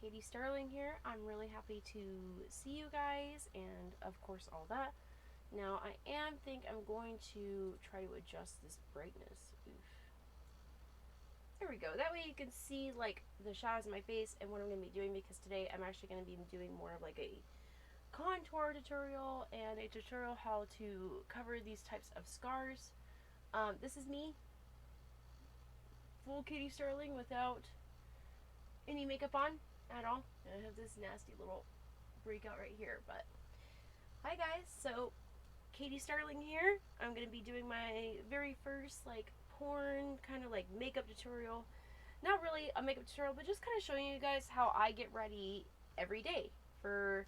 Katie Starling here. I'm really happy to see you guys and of course all that. Now I think I'm going to try to adjust this brightness. Oof. There we go. That way you can see like the shadows in my face and what I'm going to be doing, because today I'm actually going to be doing more of like a contour tutorial and a tutorial how to cover these types of scars. This is me, full Katie Starling without any makeup on at all. And I have this nasty little breakout right here, but hi guys. So Katie Starling here. I'm gonna be doing my very first like porn kind of like makeup tutorial. Not really a makeup tutorial, but just kind of showing you guys how I get ready every day for,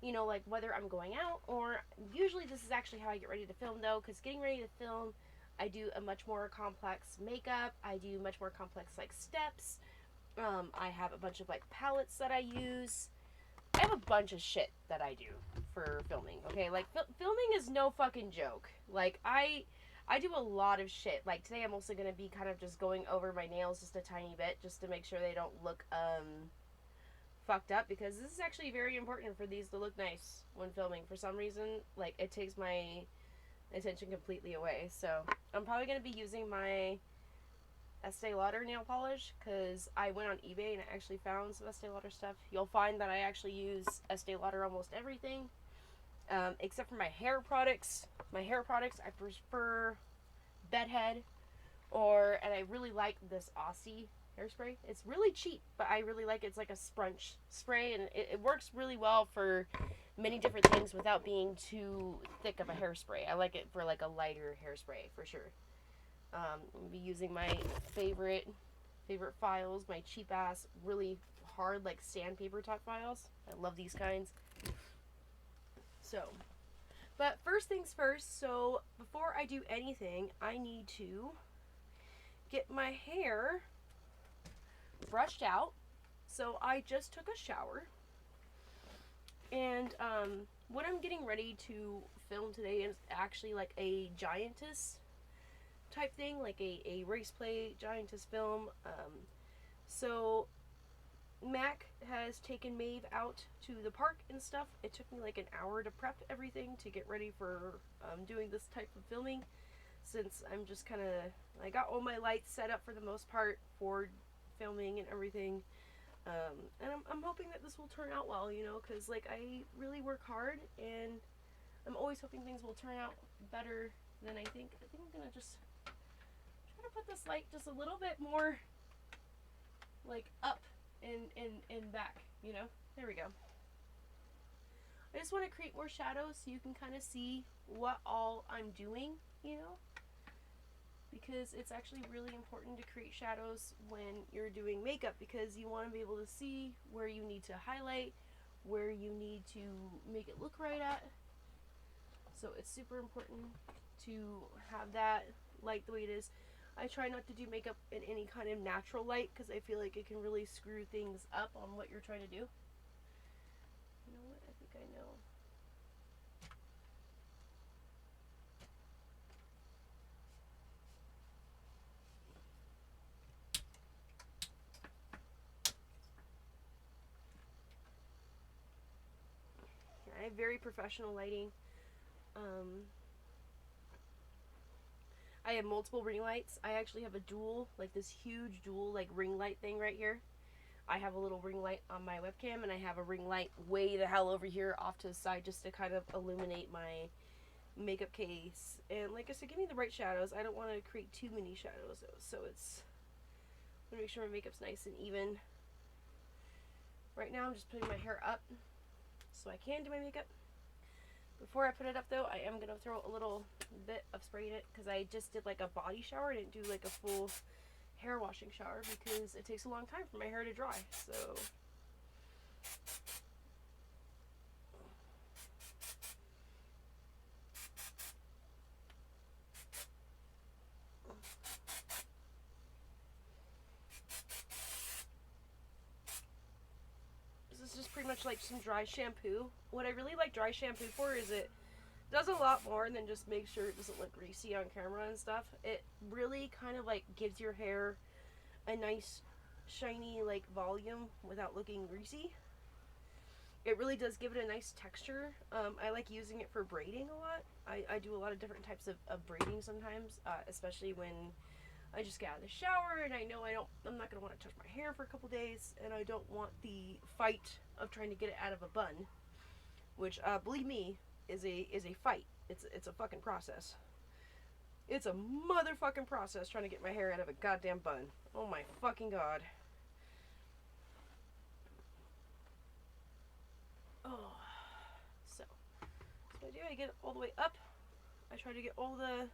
you know, like whether I'm going out, or usually this is actually how I get ready to film though, because getting ready to film, I do a much more complex makeup. I do much more complex like steps. I have a bunch of like palettes that I use. I have a bunch of shit that I do for filming. Okay, like filming is no fucking joke. Like I do a lot of shit. Like today, I'm also gonna be kind of just going over my nails just a tiny bit, just to make sure they don't look fucked up, because this is actually very important for these to look nice when filming. For some reason, like it takes my attention completely away. So I'm probably gonna be using my Estee Lauder nail polish, because I went on eBay and I actually found some Estee Lauder stuff. You'll find that I actually use Estee Lauder almost everything, except for my hair products. My hair products, I prefer Bedhead, and I really like this Aussie hairspray. It's really cheap, but I really like it. It's like a sponge spray, and it works really well for many different things without being too thick of a hairspray. I like it for like a lighter hairspray for sure. I'm gonna be using my favorite files, my cheap ass, really hard like sandpaper type files. I love these kinds. So, but first things first. So before I do anything, I need to get my hair brushed out. So I just took a shower, and what I'm getting ready to film today is actually like a giantess type thing, like a race play giantess film. So Mac has taken Maeve out to the park and stuff. It took me like an hour to prep everything to get ready for doing this type of filming, since I'm just kind of, I got all my lights set up for the most part for filming and everything. And I'm hoping that this will turn out well, you know, because like I really work hard, and I'm always hoping things will turn out better than I think. I think I'm gonna just try to put this light just a little bit more like up and back, you know. There we go. I just want to create more shadows so you can kind of see what all I'm doing, you know, because it's actually really important to create shadows when you're doing makeup, because you want to be able to see where you need to highlight, where you need to make it look right at. So it's super important to have that light the way it is. I try not to do makeup in any kind of natural light, because I feel like it can really screw things up on what you're trying to do. You know what? I think I know. Yeah, I have very professional lighting. I have multiple ring lights. I actually have a dual, like this huge dual like ring light thing right here. I have a little ring light on my webcam, and I have a ring light way the hell over here off to the side, just to kind of illuminate my makeup case. And like I said, give me the right shadows. I don't want to create too many shadows, so it's, I'm gonna make sure my makeup's nice and even. Right now I'm just putting my hair up so I can do my makeup. Before I put it up though, I am gonna throw a little bit of spray in it, because I just did like a body shower. I didn't do like a full hair washing shower, because it takes a long time for my hair to dry. So this is just pretty much like some dry shampoo. What I really like dry shampoo for is it does a lot more than just make sure it doesn't look greasy on camera and stuff. It really kind of like gives your hair a nice shiny like volume without looking greasy. It really does give it a nice texture. I like using it for braiding a lot. I do a lot of different types of braiding sometimes, especially when I just get out of the shower and I know I'm not going to want to touch my hair for a couple days, and I don't want the fight of trying to get it out of a bun, which, believe me, is a fight. It's a fucking process. It's a motherfucking process trying to get my hair out of a goddamn bun. Oh my fucking god. Oh, so I get it all the way up. I try to get all the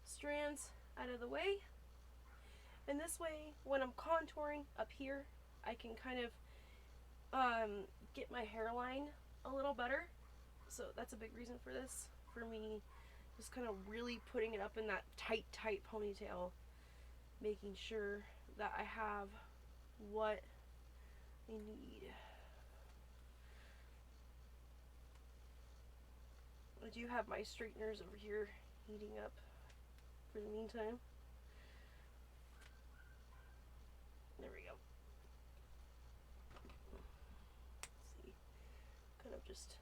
strands out of the way, and this way, when I'm contouring up here, I can kind of get my hairline a little better. So that's a big reason for this, for me, just kind of really putting it up in that tight ponytail, making sure that I have what I need. I do have my straighteners over here heating up for the meantime. There we go. Let's see. Kind of just...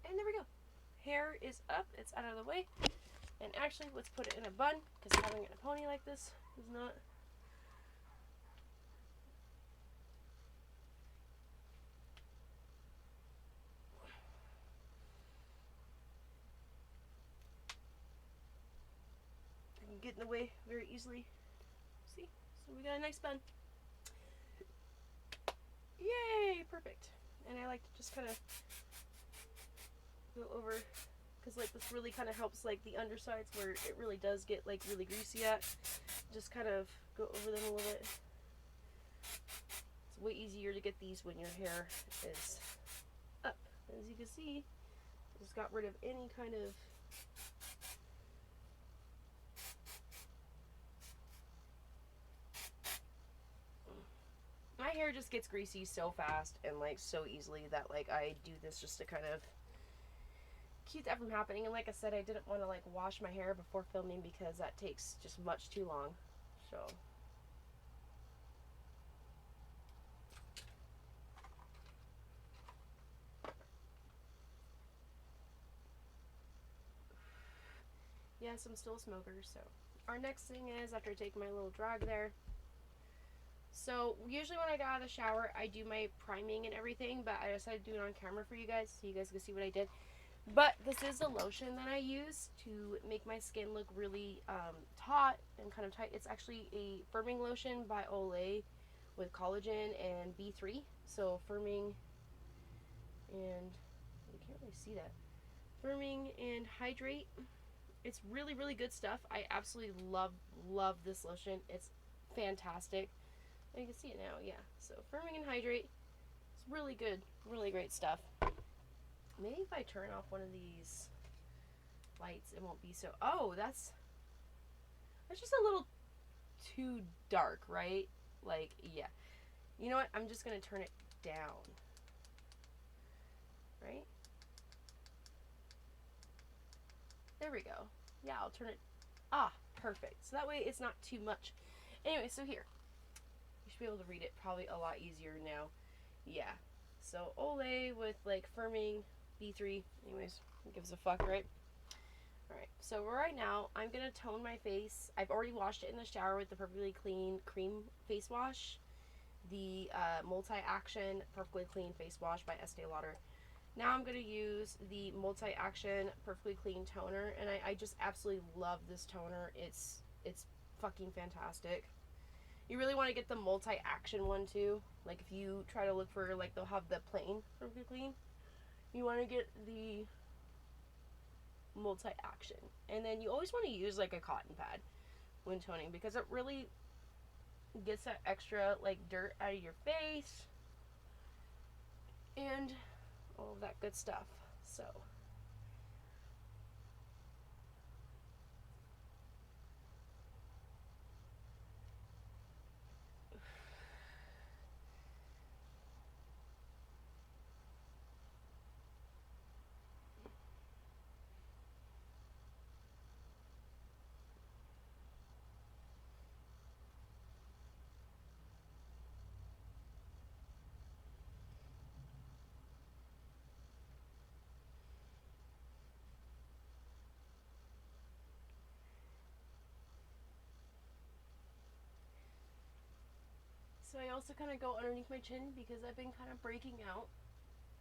And there we go. Hair is up. It's out of the way. And actually, let's put it in a bun, because having it in a pony like this is not... get in the way very easily. See? So we got a nice bun. Yay! Perfect. And I like to just kind of go over, because like this really kind of helps like the undersides where it really does get like really greasy at. Just kind of go over them a little bit. It's way easier to get these when your hair is up. As you can see, just got rid of any kind of my hair just gets greasy so fast and like so easily that like I do this just to kind of keep that from happening. And like I said, I didn't want to like wash my hair before filming because that takes just much too long. So yes, I'm still a smoker. So our next thing is, after I take my little drag there, so usually when I got out of the shower, I do my priming and everything, but I decided to do it on camera for you guys so you guys can see what I did. But this is the lotion that I use to make my skin look really taut and kind of tight. It's actually a firming lotion by Olay with collagen and B3. So firming and, you can't really see that, firming and hydrate. It's really, really good stuff. I absolutely love this lotion. It's fantastic. You can see it now, yeah. So firming and hydrate. It's really good, really great stuff. Maybe if I turn off one of these lights, it won't be so... Oh, that's just a little too dark, right? Like, yeah. You know what? I'm just going to turn it down. Right? There we go. Yeah, I'll turn it... Ah, perfect. So that way it's not too much. Anyway, so here. You should be able to read it probably a lot easier now. Yeah. So Olay with like firming B3. Anyways, who gives a fuck, right? Alright, so right now I'm gonna tone my face. I've already washed it in the shower with the Perfectly Clean Cream Face Wash. The Multi-Action Perfectly Clean Face Wash by Estee Lauder. Now I'm going to use the Multi-Action Perfectly Clean Toner, and I just absolutely love this toner. It's fucking fantastic. You really want to get the Multi-Action one too. Like if you try to look for, like, they'll have the plain Perfectly Clean. You want to get the Multi-Action. And then you always want to use like a cotton pad when toning, because it really gets that extra like dirt out of your face and all of that good stuff. So So I also kind of go underneath my chin because I've been kind of breaking out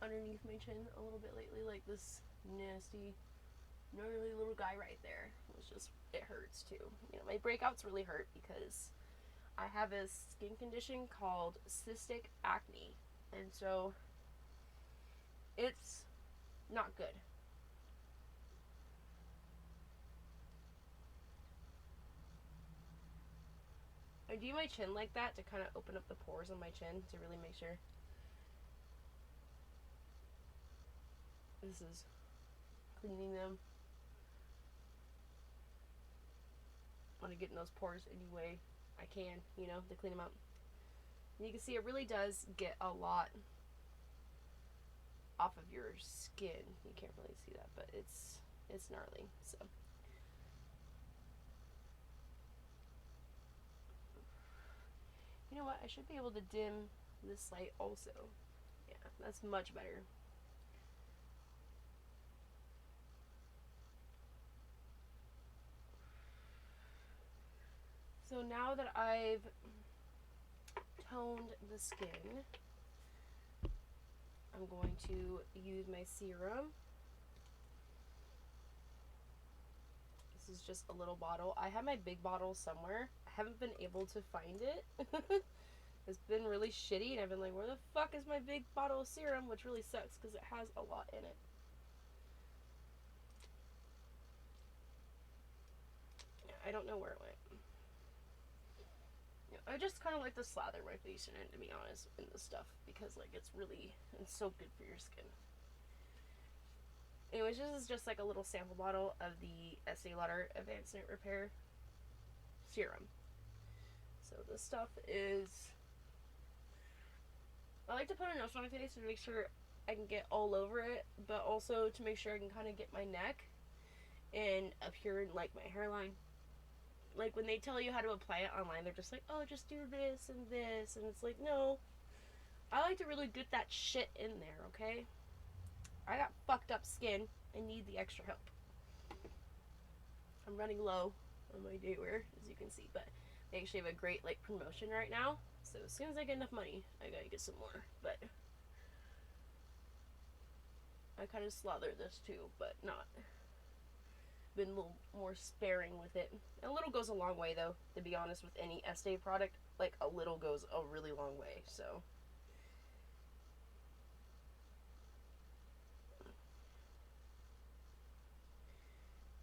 underneath my chin a little bit lately, like this nasty, gnarly little guy right there. It's just, it hurts too. You know, my breakouts really hurt because I have a skin condition called cystic acne, and so it's not good. I do my chin like that to kind of open up the pores on my chin to really make sure. This is cleaning them. I want to get in those pores any way I can, you know, to clean them out. And you can see it really does get a lot off of your skin. You can't really see that, but it's gnarly. So you know what? I should be able to dim this light also. Yeah, that's much better. So now that I've toned the skin, I'm going to use my serum. This is just a little bottle. I have my big bottle somewhere. I haven't been able to find it. It's been really shitty, and I've been like, where the fuck is my big bottle of serum? Which really sucks because it has a lot in it. Yeah, I don't know where it went. Yeah, I just kind of like to slather my face in it, to be honest, in this stuff, because like it's so good for your skin. Anyways, this is just like a little sample bottle of the Estee Lauder Advanced Night Repair Serum. So this stuff is, I like to put a nose on my face to make sure I can get all over it, but also to make sure I can kind of get my neck and up here in like my hairline. Like when they tell you how to apply it online, they're just like, oh, just do this and this, and it's like, no, I like to really get that shit in there, okay? I got fucked up skin. I need the extra help. I'm running low on my day wear, as you can see, but they actually have a great like promotion right now. So as soon as I get enough money, I gotta get some more. But I kind of slather this too, but not. Been a little more sparing with it. A little goes a long way, though. To be honest, with any Estee product, like a little goes a really long way. So.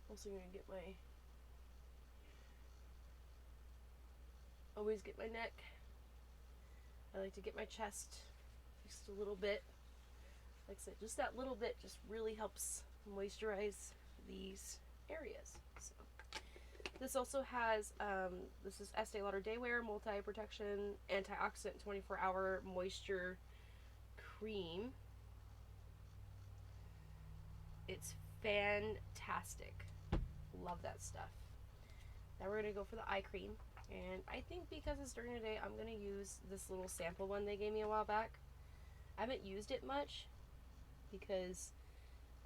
Also gonna get my, always get my neck. I like to get my chest just a little bit. Like I said, just that little bit just really helps moisturize these areas. So this also has, this is Estee Lauder Day Wear Multi-Protection Antioxidant 24-Hour Moisture Cream. It's fantastic. Love that stuff. Now we're going to go for the eye cream. And I think because it's during the day, I'm going to use this little sample one they gave me a while back. I haven't used it much because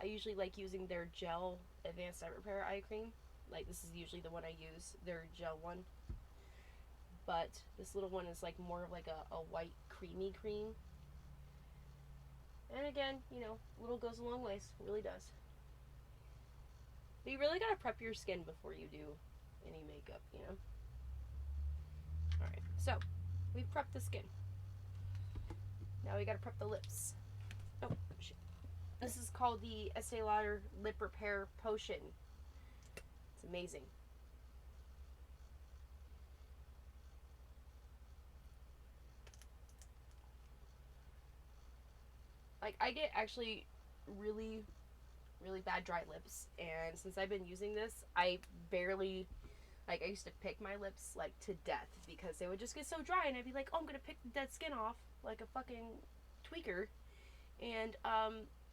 I usually like using their gel Advanced Night Repair eye cream. Like this is usually the one I use, their gel one. But this little one is like more of like a white creamy cream. And again, you know, little goes a long ways. It really does. But you really gotta prep your skin before you do any makeup, you know? Alright, so we've prepped the skin. Now we gotta prep the lips. Oh, shit. This is called the Estee Lauder Lip Repair Potion. It's amazing. Like, I get actually really bad dry lips, and since I've been using this, I barely, like, I used to pick my lips, like, to death, because they would just get so dry, and I'd be like, oh, I'm gonna pick the dead skin off, like a fucking tweaker, and,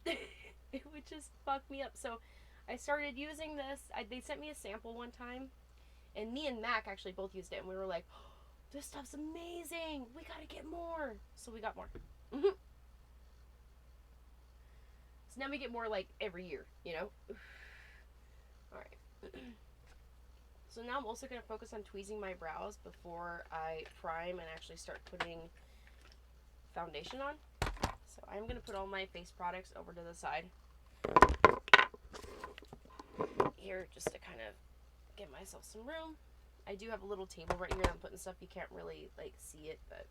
it would just fuck me up. So I started using this. They sent me a sample one time, and me and Mac actually both used it, and we were like, oh, this stuff's amazing, we gotta get more. So we got more. So now we get more like every year, you know. Alright. So now I'm also going to focus on tweezing my brows before I prime and actually start putting foundation on. So I'm going to put all my face products over to the side here just to kind of give myself some room. I do have a little table right here that I'm putting stuff. You can't really like see it, but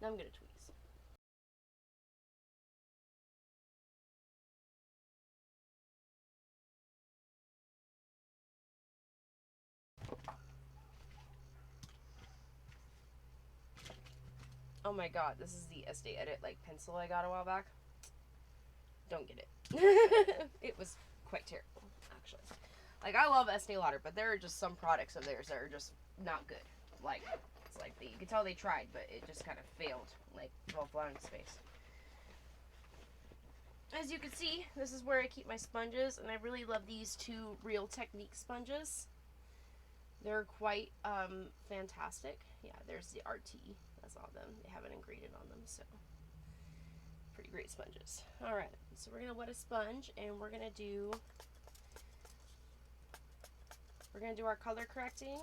now I'm going to tweeze. Oh my god, this is the Estee Edit like pencil I got a while back. Don't get it. It was quite terrible, actually. Like, I love Estee Lauder, but there are just some products of theirs that are just not good. Like, it's like you can tell they tried, but it just kind of failed, like, while flying in space. As you can see, this is where I keep my sponges, and I really love these two Real Technique sponges. They're quite fantastic. Yeah, there's the RT. That's all of them. They have an ingredient on them, so pretty great sponges. Alright, so we're going to wet a sponge, and we're going to do our color correcting,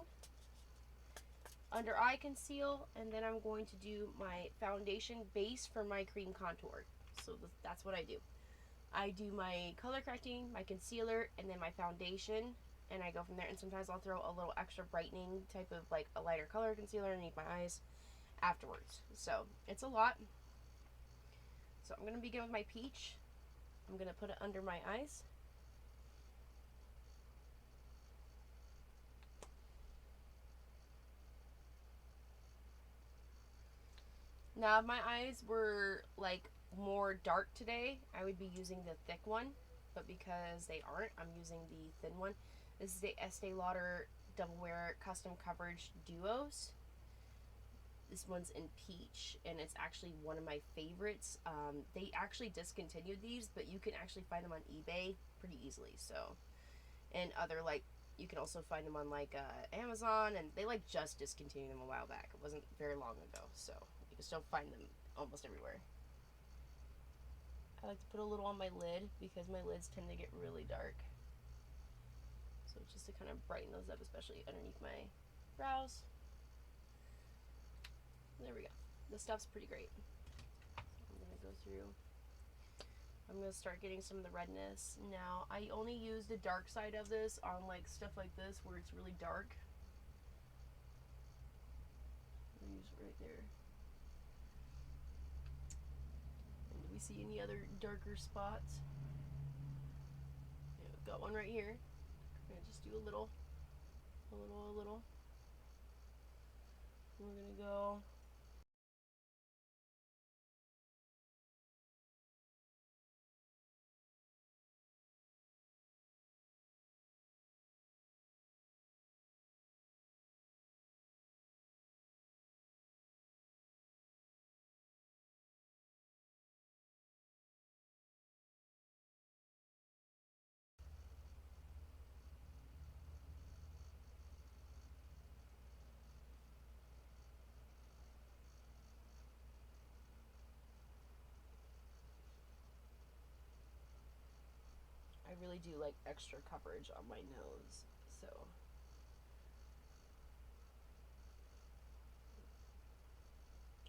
under eye conceal, and then I'm going to do my foundation base for my cream contour. So that's what I do. I do my color correcting, my concealer, and then my foundation, and I go from there. And sometimes I'll throw a little extra brightening type of like a lighter color concealer underneath my eyes afterwards. So it's a lot. So I'm going to begin with my peach. I'm going to put it under my eyes. Now, if my eyes were like more dark today, I would be using the thick one, but because they aren't, I'm using the thin one. This is the Estee Lauder Double Wear Custom Coverage Duos. This one's in peach, and it's actually one of my favorites. They actually discontinued these, but you can actually find them on eBay pretty easily. So, and other like, you can also find them on like Amazon, and they like just discontinued them a while back. It wasn't very long ago, so you can still find them almost everywhere. I like to put a little on my lid because my lids tend to get really dark. So just to kind of brighten those up, especially underneath my brows. There we go. This stuff's pretty great. I'm going to go through. I'm going to start getting some of the redness. Now, I only use the dark side of this on like stuff like this where it's really dark. I'll use it right there. And do we see any other darker spots? Yeah, we've got one right here. I'm going to just do a little. We're going to go. I really do like extra coverage on my nose, so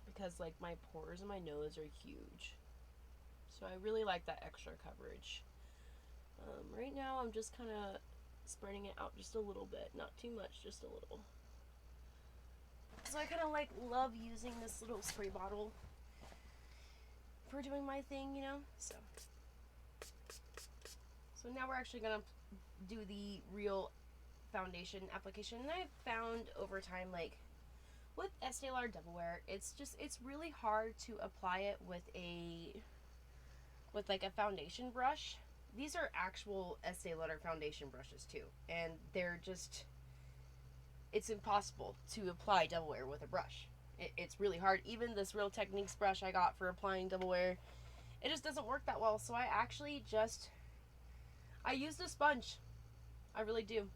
because like my pores in my nose are huge, so I really like that extra coverage. Right now I'm just kind of spreading it out just a little bit, not too much, just a little. So I kind of like love using this little spray bottle for doing my thing, you know. So now we're actually gonna do the real foundation application. And I've found over time, like with Estee Lauder Double Wear, it's really hard to apply it with like a foundation brush. These are actual Estee Lauder foundation brushes too, and they're just, it's impossible to apply Double Wear with a brush. It's really hard. Even this Real Techniques brush I got for applying Double Wear, it just doesn't work that well. So I actually just, I use the sponge. I really do.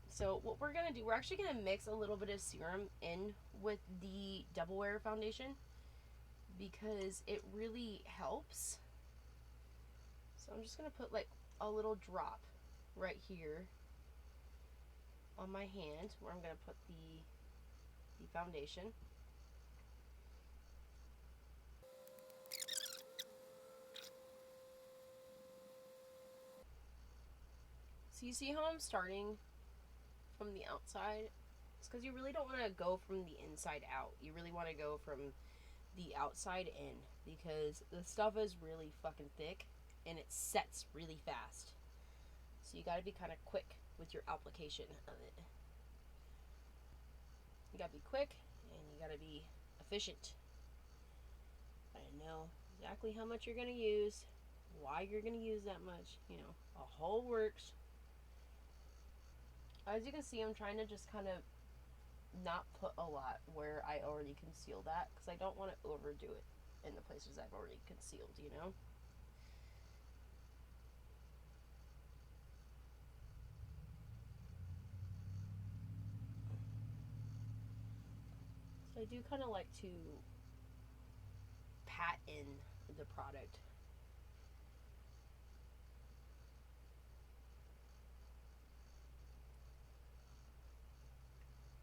So what we're going to do, we're actually going to mix a little bit of serum in with the Double Wear foundation because it really helps. So I'm just going to put like a little drop right here on my hand where I'm going to put the foundation. So you see how I'm starting from the outside? It's because you really don't want to go from the inside out. You really want to go from the outside in, because the stuff is really fucking thick and it sets really fast. So you gotta be kind of quick with your application of it. You gotta be quick and you gotta be efficient. Gotta know exactly how much you're gonna use, why you're gonna use that much, you know, a whole works. As you can see, I'm trying to just kind of not put a lot where I already concealed that, because I don't want to overdo it in the places I've already concealed, you know? So I do kind of like to pat in the product.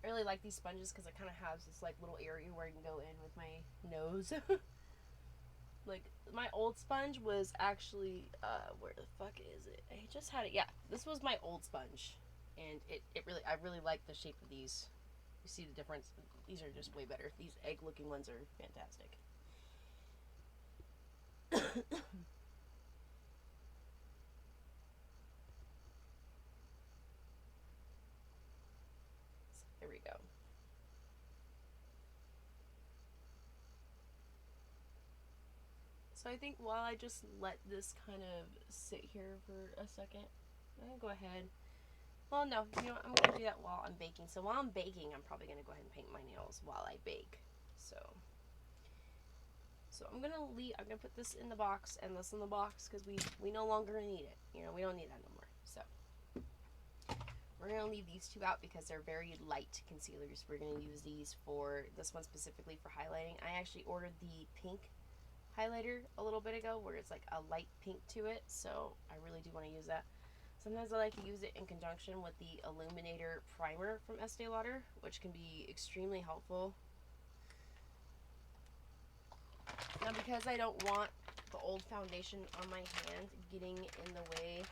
I really like these sponges because it kind of has this like little area where I can go in with my nose. Like my old sponge was actually where the fuck is it? I just had it. Yeah, this was my old sponge, and I really like the shape of these. You see the difference? These are just way better. These egg looking ones are fantastic. There we go. So I think while I just let this kind of sit here for a second, I'm going to go ahead. Well, no, you know what? I'm going to do that while I'm baking. So while I'm baking, I'm probably going to go ahead and paint my nails while I bake. So I'm going to put this in the box and this in the box because we no longer need it. You know, we don't need that no more. So we're going to leave these two out because they're very light concealers. We're going to use these for, this one specifically for highlighting. I actually ordered the pink highlighter a little bit ago where it's like a light pink to it, so I really do want to use that. Sometimes I like to use it in conjunction with the Illuminator primer from Estee Lauder, which can be extremely helpful. Now, because I don't want the old foundation on my hand getting in the way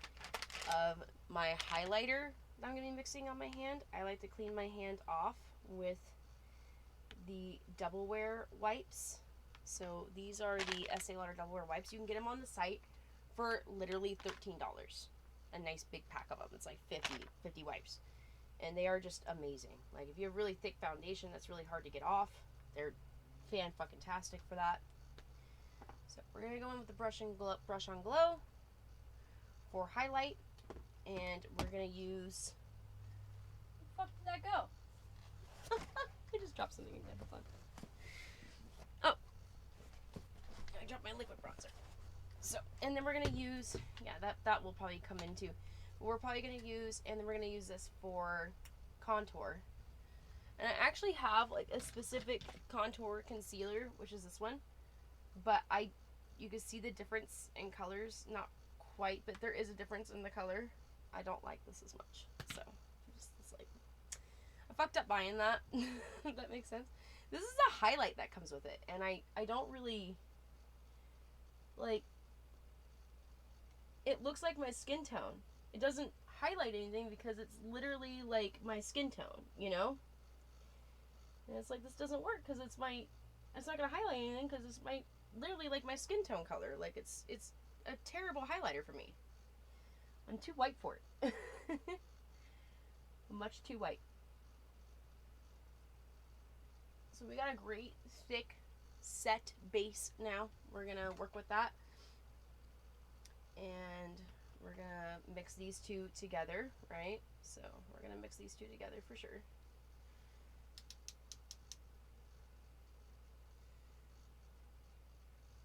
of my highlighter that I'm going to be mixing on my hand, I like to clean my hand off with the Double Wear wipes. So these are the Estee Lauder Double Wear wipes. You can get them on the site for literally $13. A nice big pack of them. It's like 50 wipes. And they are just amazing. Like if you have really thick foundation that's really hard to get off, they're fan-fucking-tastic for that. So we're going to go in with the Brush on Glow for highlight. And we're going to use... Where the fuck did that go? I just dropped something in there. Hold on. Oh. I dropped my liquid bronzer. So, and then we're going to use, yeah, that will probably come in too. We're probably going to use, and then we're going to use this for contour. And I actually have like a specific contour concealer, which is this one. But you can see the difference in colors. Not quite, but there is a difference in the color. I don't like this as much. So, it's like, I fucked up buying that. If that makes sense. This is a highlight that comes with it. And I don't really, like, it looks like my skin tone. It doesn't highlight anything because it's literally like my skin tone, you know? And it's like, this doesn't work because it's not going to highlight anything because it's literally like my skin tone color. Like, it's a terrible highlighter for me. I'm too white for it. Much too white. So we got a great, thick, set base now. We're going to work with that. And we're going to mix these two together, right? So we're going to mix these two together for sure.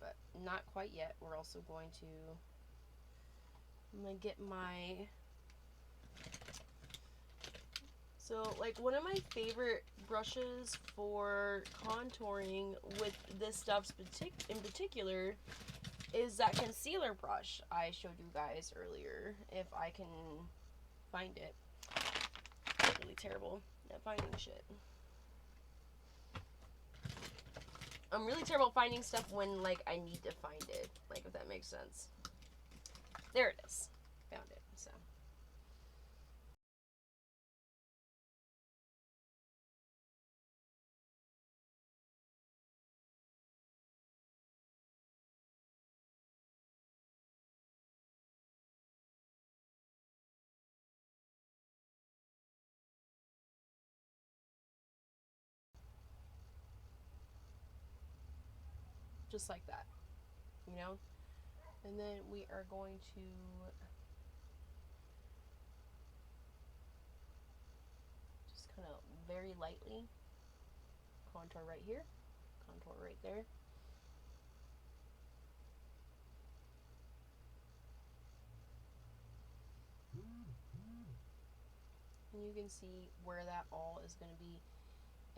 But not quite yet. We're also going to, I'm going to get my, so like one of my favorite brushes for contouring with this stuff in particular is that concealer brush I showed you guys earlier. If I can find it. I'm really terrible at finding shit. I'm really terrible at finding stuff when, like, I need to find it. Like, if that makes sense. There it is. Found it, so. Just like that, you know? And then we are going to just kind of very lightly contour right here, contour right there. And you can see where that all is going to be.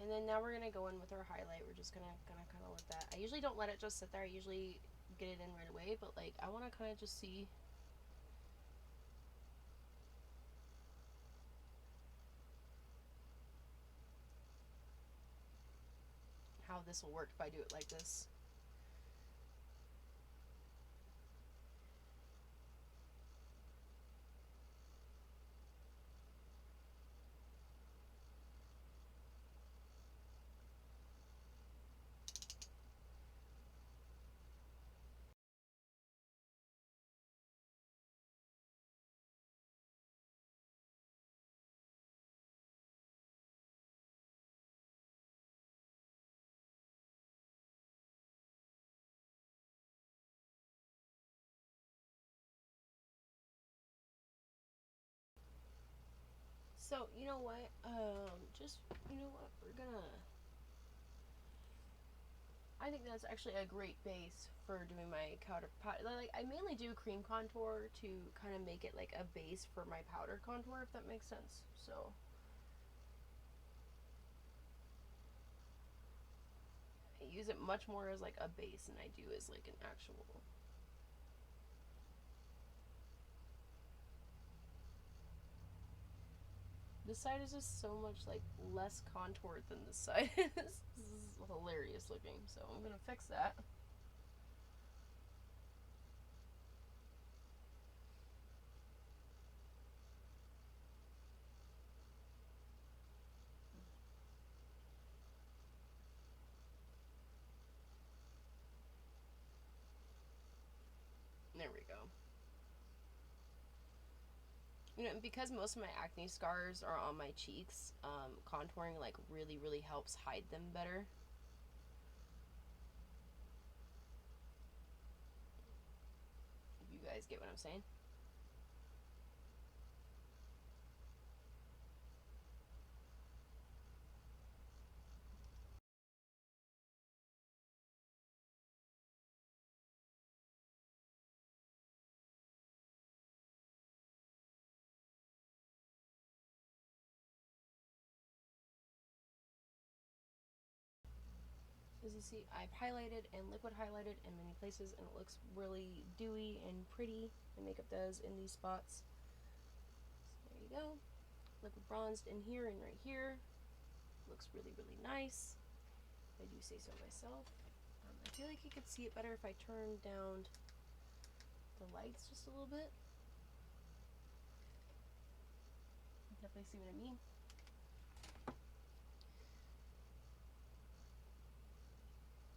And then now we're going to go in with our highlight. We're just going to kind of let that. I usually don't let it just sit there. I usually get it in right away, but like I want to kind of just see how this will work if I do it like this. So, you know what? You know what? I think that's actually a great base for doing my powder. Like, I mainly do cream contour to kind of make it like a base for my powder contour, if that makes sense. So, I use it much more as like a base than I do as like an actual. This side is just so much like less contoured than this side is. This is hilarious looking, so I'm gonna fix that. There we go. You know, because most of my acne scars are on my cheeks, contouring like really helps hide them better. If you guys get what I'm saying. As you see, I've highlighted and liquid highlighted in many places, and it looks really dewy and pretty. My makeup does in these spots. So there you go. Liquid bronzed in here and right here. Looks really nice. I do say so myself. I feel like you could see it better if I turned down the lights just a little bit. Definitely see what I mean.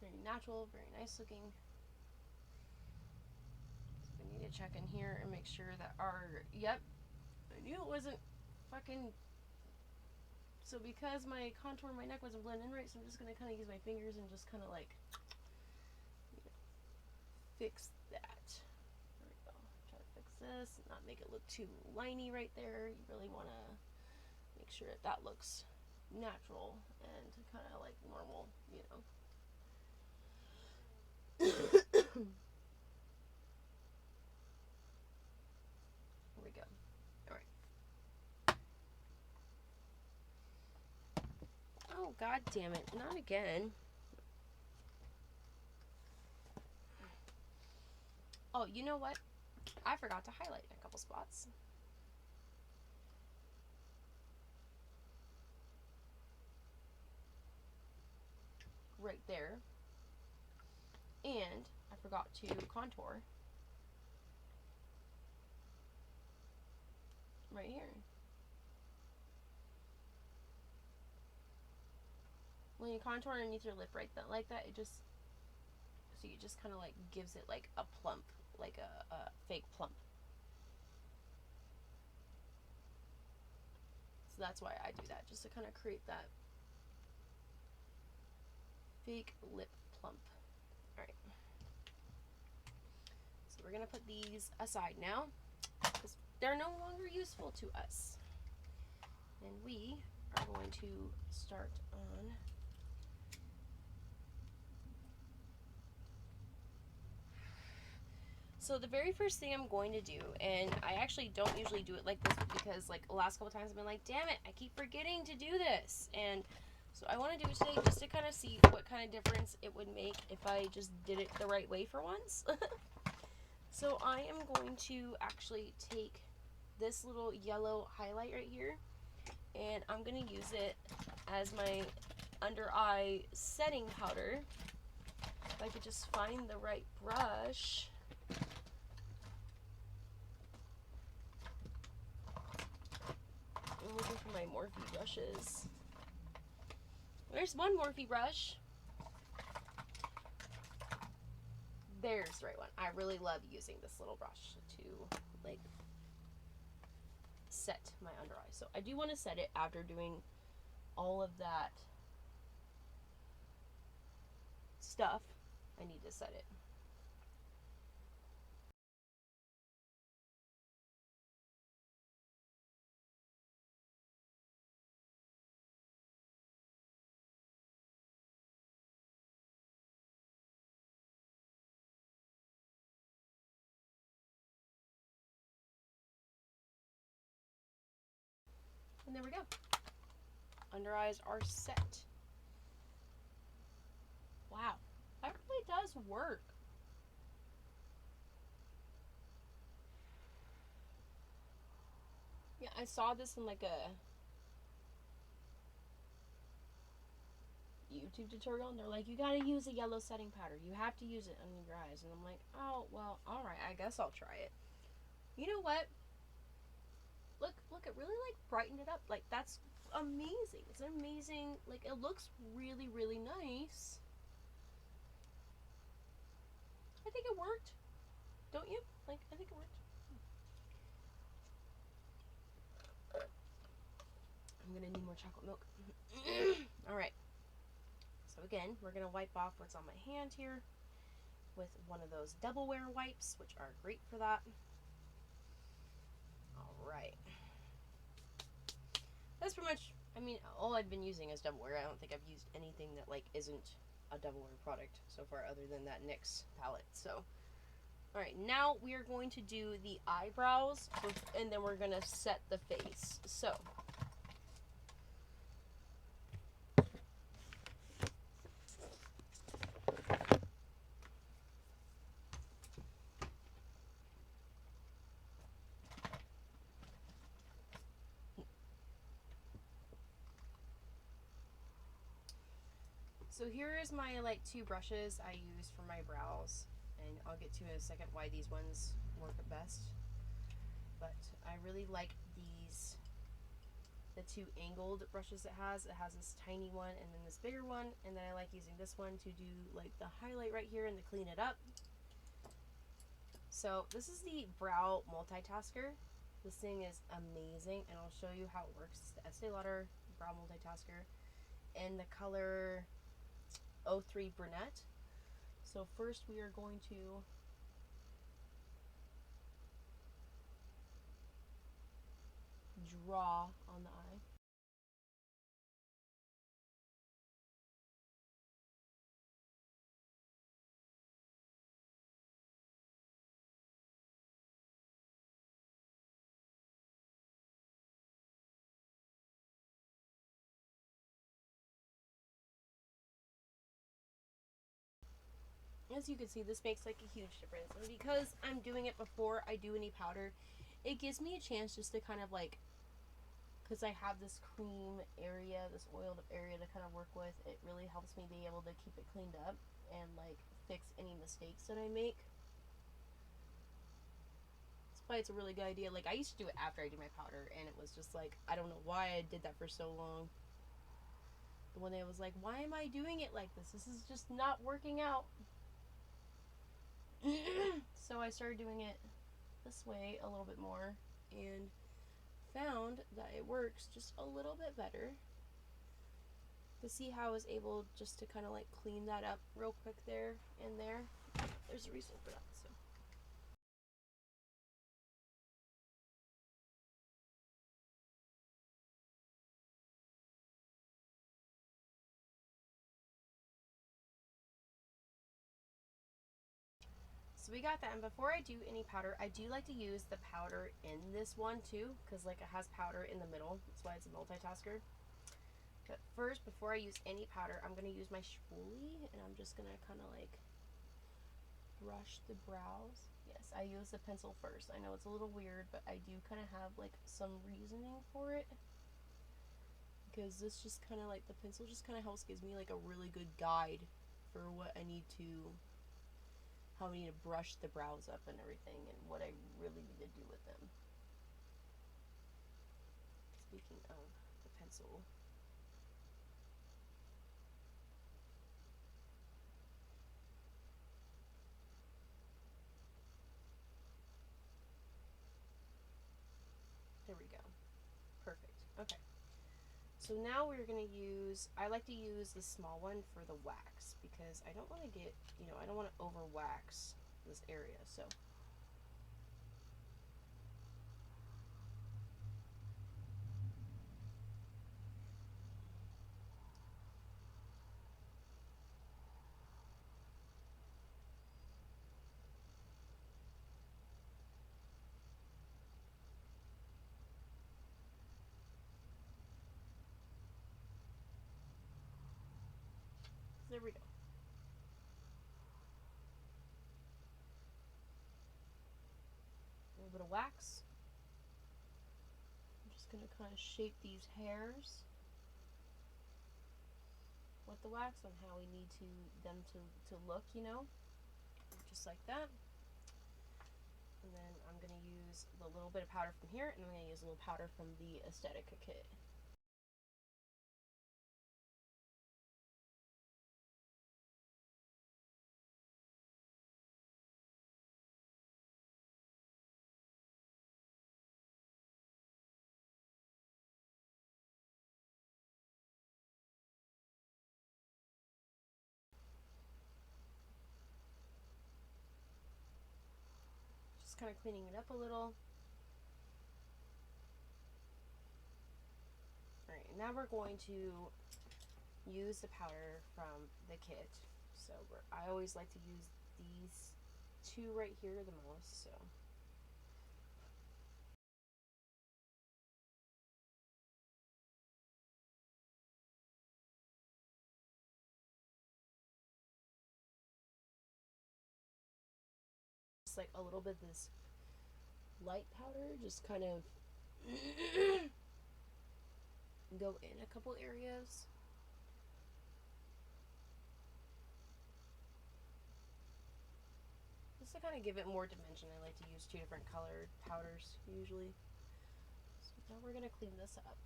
Very natural, very nice looking. So we need to check in here and make sure that yep, I knew it wasn't fucking. So because my contour in my neck wasn't blending in right, so I'm just gonna kind of use my fingers and just kind of like, you know, fix that. There we go. Try to fix this, not make it look too liney right there. You really want to make sure that looks natural and kind of like normal, you know. Here we go. All right. Oh, god damn it. Not again. Oh, you know what? I forgot to highlight a couple spots. right there. And I forgot to contour right here. When you contour underneath your lip like that, it just, so it just kind of like gives it like a plump, like a fake plump. So that's why I do that, just to kind of create that fake lip plump. Alright. So we're going to put these aside now, because they're no longer useful to us. And we are going to start on so the very first thing I'm going to do, and I actually don't usually do it like this because like the last couple times I've been like, damn it, I keep forgetting to do this. And so I want to do it today just to kind of see what kind of difference it would make if I just did it the right way for once. So I am going to actually take this little yellow highlight right here, and I'm going to use it as my under eye setting powder. If I could just find the right brush. I'm looking for my Morphe brushes. There's one Morphe brush. There's the right one. I really love using this little brush to like set my under eye. So I do want to set it after doing all of that stuff. I need to set it. And there we go. Under eyes are set. Wow, that really does work. Yeah, I saw this in like a YouTube tutorial, and they're like, you gotta use a yellow setting powder. You have to use it under your eyes. And I'm like, oh, well, alright, I guess I'll try it. You know what? Look, it really like brightened it up. Like, that's amazing. It's amazing. Like, it looks really, really nice. I think it worked. Don't you? Like, I think it worked. I'm gonna need more chocolate milk. Alright. So again, we're gonna wipe off what's on my hand here with one of those double wear wipes, which are great for that. Alright. That's pretty much, I mean, all I've been using is double wear. I don't think I've used anything that like isn't a double wear product so far other than that NYX palette. So alright, now we are going to do the eyebrows, and then we're gonna set the face. So here is my like two brushes I use for my brows, and I'll get to in a second why these ones work best. But I really like these, the two angled brushes it has. It has this tiny one and then this bigger one, and then I like using this one to do like the highlight right here and to clean it up. So this is the brow multitasker. This thing is amazing, and I'll show you how it works. It's the Estee Lauder brow multitasker in the color 03 Brunette. So first we are going to draw on the eye. As you can see, this makes like a huge difference, and because I'm doing it before I do any powder, it gives me a chance just to kind of like because I have this cream area, this oiled area to kind of work with, it really helps me be able to keep it cleaned up and like fix any mistakes that I make. That's why it's a really good idea. Like, I used to do it after I did my powder, and it was just like, I don't know why I did that for so long. But one day I was like, why am I doing it like this? This is just not working out. So I started doing it this way a little bit more, and found that it works just a little bit better. To see how I was able just to kind of like clean that up real quick there and there. There's a reason for that. So we got that, and before I do any powder, I do like to use the powder in this one too, because like it has powder in the middle. That's why it's a multitasker. But first, before I use any powder, I'm going to use my spoolie, and I'm just going to kind of like brush the brows. Yes, I use the pencil first. I know it's a little weird, but I do kind of have like some reasoning for it. Because this just kind of like, the pencil just kind of helps, gives me like a really good guide for what I need to, how I need to brush the brows up and everything, and what I really need to do with them. Speaking of the pencil, there we go. Perfect. Okay. So now we're going to use, I like to use the small one for the wax, because I don't want to get, I don't want to over wax this area. So there we go. A little bit of wax. I'm just going to kind of shape these hairs with the wax on how we need them to look, just like that. And then I'm going to use the little bit of powder from here, and I'm going to use a little powder from the Aesthetica kit. Just kind of cleaning it up a little. Alright, now we're going to use the powder from the kit. So I always like to use these two right here the most. So just like a little bit of this light powder, just kind of go in a couple areas. Just to kind of give it more dimension, I like to use two different colored powders usually. So now we're going to clean this up.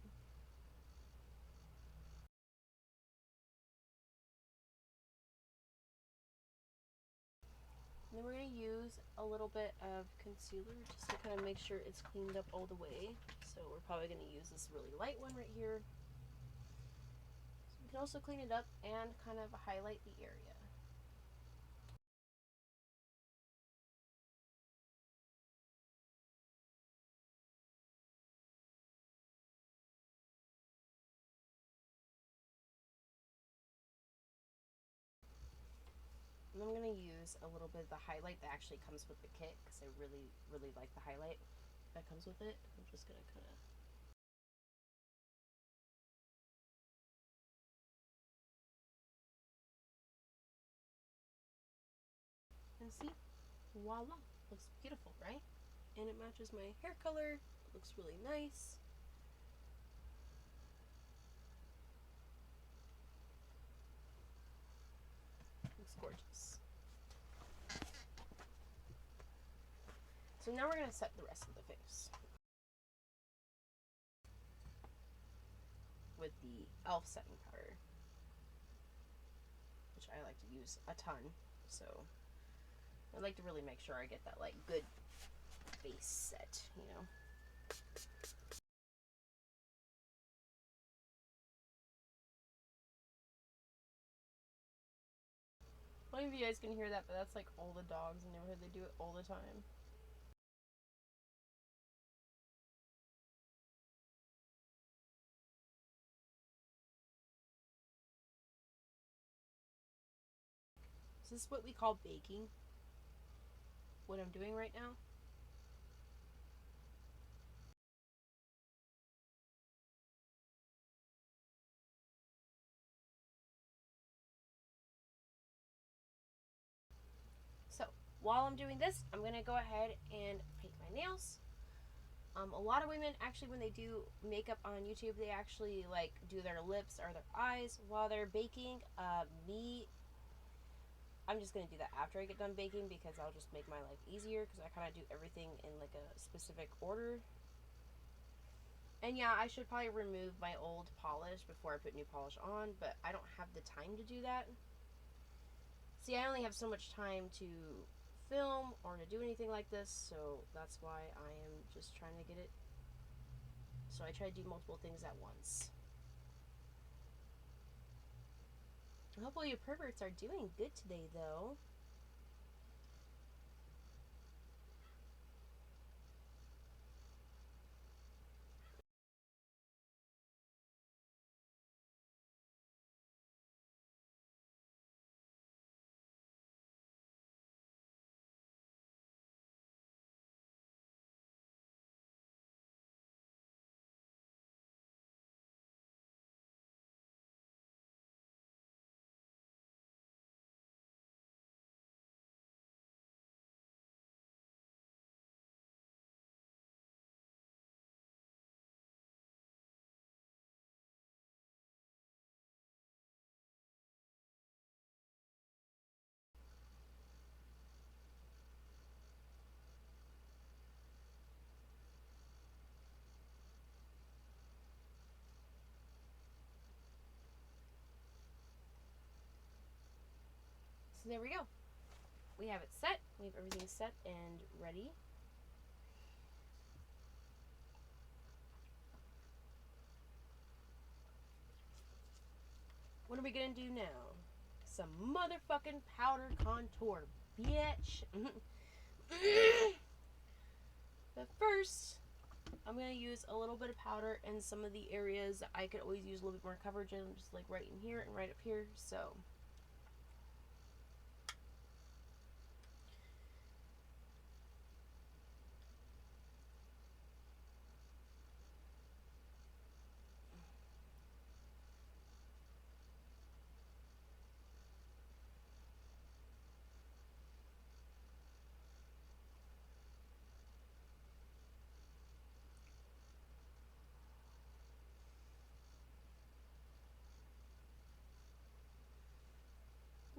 And then we're going to use a little bit of concealer just to kind of make sure it's cleaned up all the way. So we're probably going to use this really light one right here. So we can also clean it up and kind of highlight the area. And I'm going to use a little bit of the highlight that actually comes with the kit, because I really, really like the highlight that comes with it. I'm just going to kind of... And see? Voila! Looks beautiful, right? And it matches my hair color. It looks really nice. So now we're going to set the rest of the face with the e.l.f. setting powder, which I like to use a ton. So I like to really make sure I get that like good face set, you know. I don't know if you guys can hear that, but that's like all the dogs in the neighborhood. They do it all the time. So this is what we call baking, what I'm doing right now. So while I'm doing this, I'm going to go ahead and paint my nails. A lot of women actually, when they do makeup on YouTube, they actually like do their lips or their eyes while they're baking. I'm just going to do that after I get done baking because I'll just make my life easier because I kind of do everything in like a specific order. And yeah, I should probably remove my old polish before I put new polish on, but I don't have the time to do that. See, I only have so much time to film or to do anything like this, so that's why I am just trying to get it. So I try to do multiple things at once. Hopefully you perverts are doing good today, though. So there we go. We have it set. We have everything set and ready. What are we gonna do now? Some motherfucking powder contour, bitch. But first, I'm gonna use a little bit of powder in some of the areas that I could always use a little bit more coverage in, just like right in here and right up here. So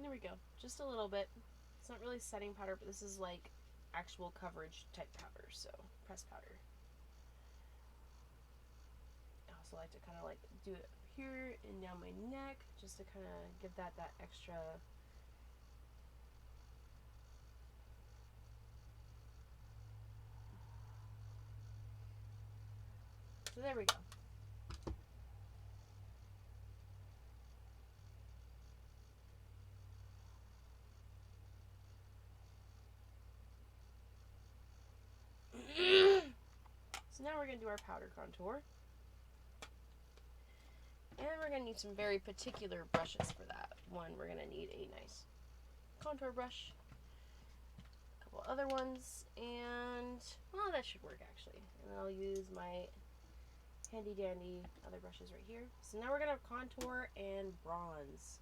there we go. Just a little bit. It's not really setting powder, but this is like actual coverage type powder, so pressed powder. I also like to kind of like do it here and down my neck just to kind of give that extra. So there we go. So now we're going to do our powder contour. And we're going to need some very particular brushes for that. One, we're going to need a nice contour brush. A couple other ones. And, well, that should work actually. And I'll use my handy dandy other brushes right here. So now we're going to contour and bronze.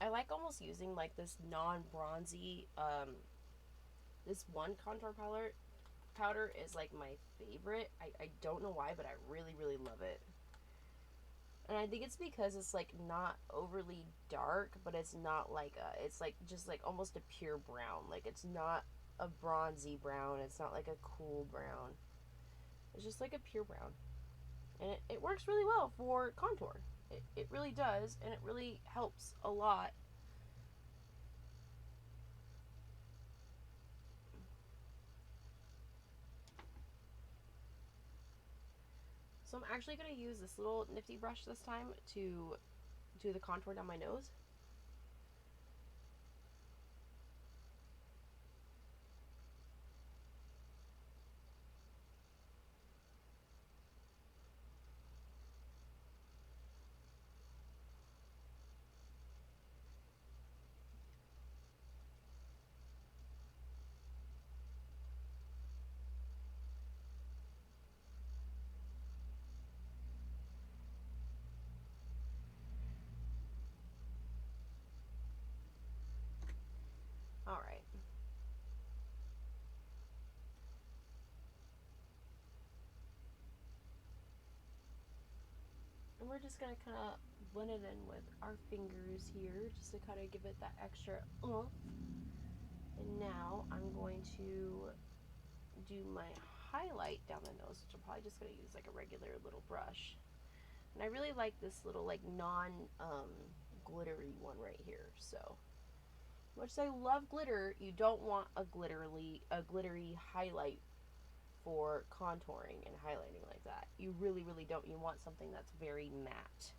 I like almost using like this non-bronzy, this one contour powder is like my favorite. I don't know why, but I really, really love it. And I think it's because it's like not overly dark, but it's not like it's like just like almost a pure brown. Like it's not a bronzy brown. It's not like a cool brown. It's just like a pure brown. And it works really well for contour. It really does, and it really helps a lot. So I'm actually going to use this little nifty brush this time to do the contour down my nose. Alright. And we're just going to kind of blend it in with our fingers here, just to kind of give it that extra oomph. And now I'm going to do my highlight down the nose, which I'm probably just going to use like a regular little brush. And I really like this little like glittery one right here. So much as I love glitter, you don't want a glittery highlight for contouring and highlighting like that. You really, really don't. You want something that's very matte.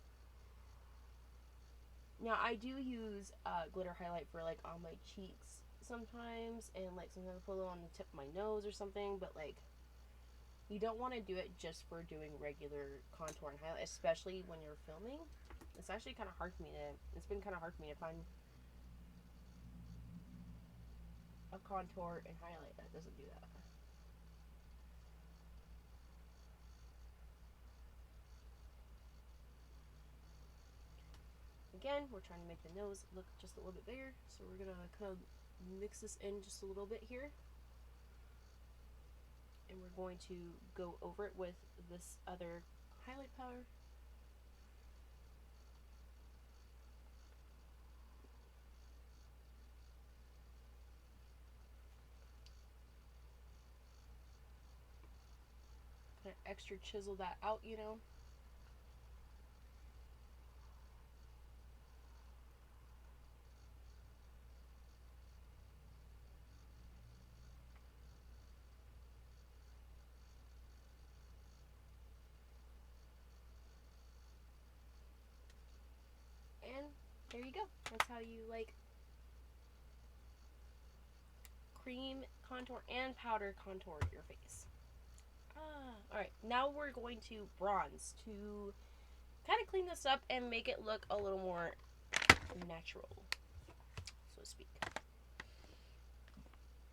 Now I do use glitter highlight for like on my cheeks sometimes, and like sometimes I put it on the tip of my nose or something, but like you don't want to do it just for doing regular contour and highlight, especially when you're filming. It's actually kind of hard for me to, it's been kind of hard for me to find a contour and highlight that doesn't do that. Again, we're trying to make the nose look just a little bit bigger, so we're gonna kind of mix this in just a little bit here. And we're going to go over it with this other highlight powder. Kind of extra chisel that out, you know. And there you go. That's how you like cream contour and powder contour your face. Alright, now we're going to bronze to kind of clean this up and make it look a little more natural, so to speak.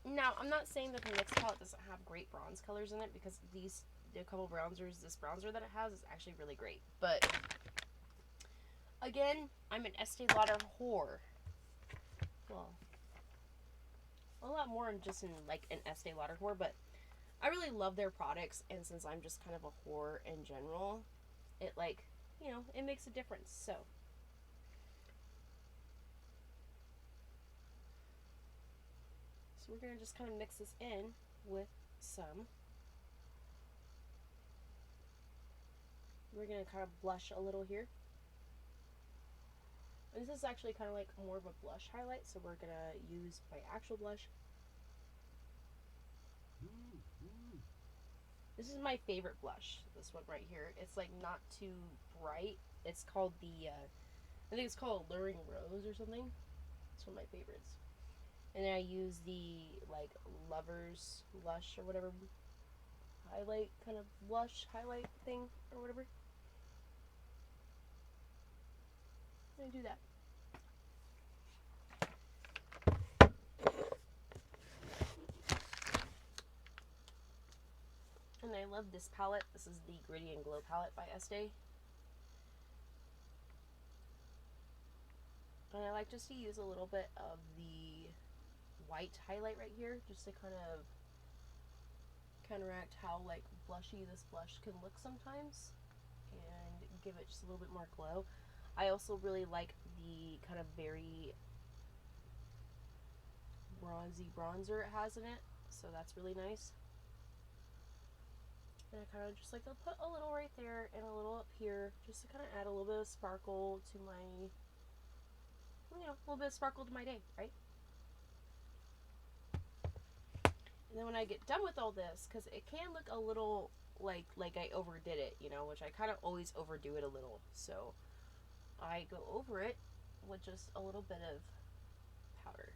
Now, I'm not saying that the NYX palette doesn't have great bronze colors in it, because the couple bronzers, this bronzer that it has is actually really great. But again, I'm an Estee Lauder whore. Well, a lot more than just like an Estee Lauder whore, but I really love their products, and since I'm just kind of a whore in general, it like, you know, it makes a difference. So we're gonna just kind of mix this in with some. We're gonna kind of blush a little here. And this is actually kind of like more of a blush highlight, so we're gonna use my actual blush. This is my favorite blush, this one right here. It's like not too bright. It's called the, I think it's called Alluring Rose or something. It's one of my favorites. And then I use the like Lover's Lush or whatever highlight, kind of blush highlight thing or whatever. And I do that. And I love this palette. This is the Gritty and Glow palette by Estee. And I like just to use a little bit of the white highlight right here, just to kind of counteract how like blushy this blush can look sometimes, and give it just a little bit more glow. I also really like the kind of very bronzy bronzer it has in it, so that's really nice. And I kind of just like to put a little right there and a little up here, just to kind of add a little bit of sparkle to my, you know, a little bit of sparkle to my day, right? And then when I get done with all this, because it can look a little like I overdid it, you know, which I kind of always overdo it a little, so I go over it with just a little bit of powder.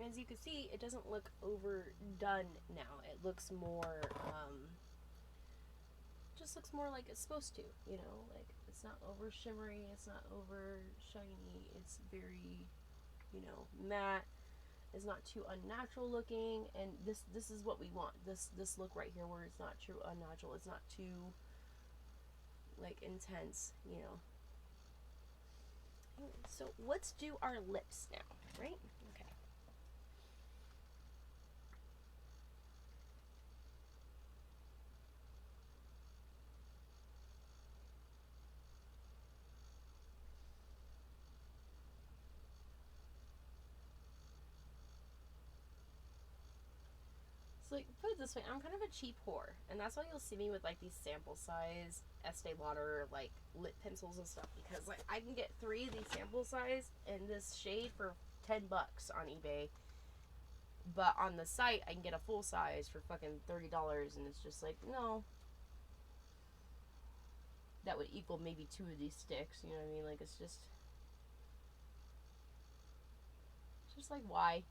And as you can see, it doesn't look overdone now. It looks more, just looks more like it's supposed to, you know, like it's not over shimmery, it's not over shiny, it's very, you know, matte. It's not too unnatural looking, and this is what we want. This look right here where it's not too unnatural, it's not too like intense, you know. So let's do our lips now, right? Okay. So like, put it this way, I'm kind of a cheap whore, and that's why you'll see me with like these sample size Estee Lauder like lip pencils and stuff, because like I can get 3 of these sample size in this shade for $10 on eBay, but on the site I can get a full size for fucking $30, and it's just like, no, that would equal maybe 2 of these sticks, you know what I mean? Like it's just like, why?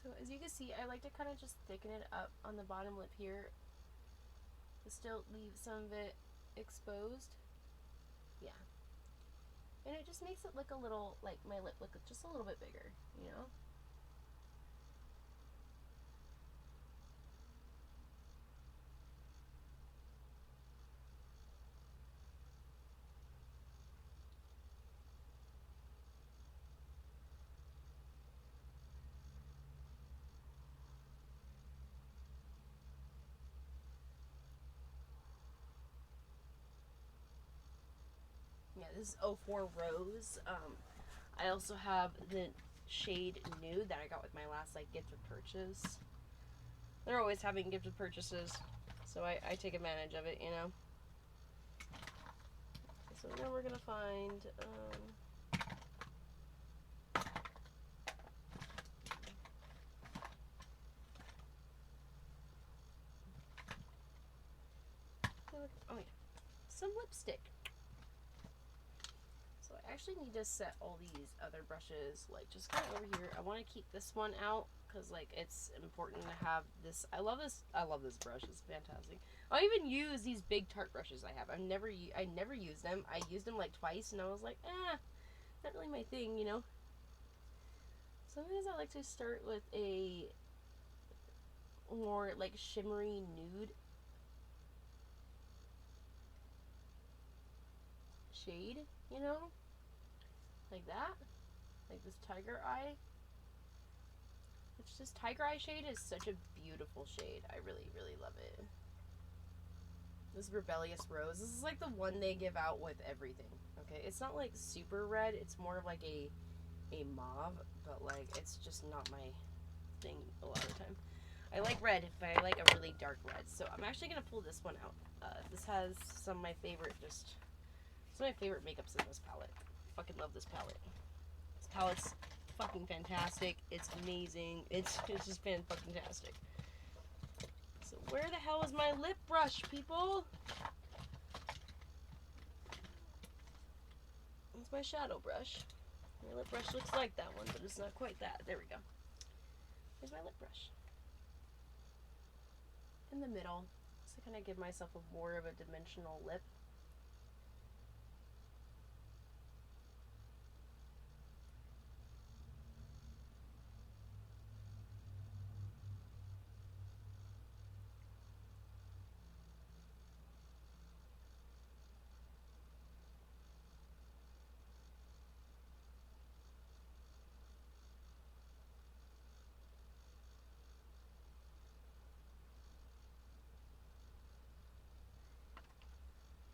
So as you can see, I like to kind of just thicken it up on the bottom lip here, but still leave some of it exposed. Yeah. And it just makes it look a little, like my lip look just a little bit bigger, you know? Yeah, this is 04 Rose. I also have the shade Nude that I got with my last like gifted purchase. They're always having gifted purchases, so I take advantage of it, you know? So now we're gonna find, oh yeah, some lipstick. So I actually need to set all these other brushes like just kind of over here. I want to keep this one out because like it's important to have this. I love this brush. It's fantastic. I don't even use these big Tarte brushes I have. I never use them. I used them like twice and I was like, not really my thing, you know. Sometimes I like to start with a more like shimmery nude shade, you know, like that, like this tiger eye. Which this tiger eye shade is such a beautiful shade. I really, really love it. This Rebellious Rose. This is like the one they give out with everything. Okay, it's not like super red. It's more of like a mauve, but like it's just not my thing a lot of the time. I like red, but I like a really dark red. So I'm actually gonna pull this one out. This has some of my favorite, some of my favorite makeups in this palette. Fucking love this palette. This palette's fucking fantastic. It's amazing. It's just fan-fucking-tastic. So where the hell is my lip brush, people? It's my shadow brush. My lip brush looks like that one, but it's not quite that. There we go. Here's my lip brush. In the middle, just to kind of give myself more of a dimensional lip.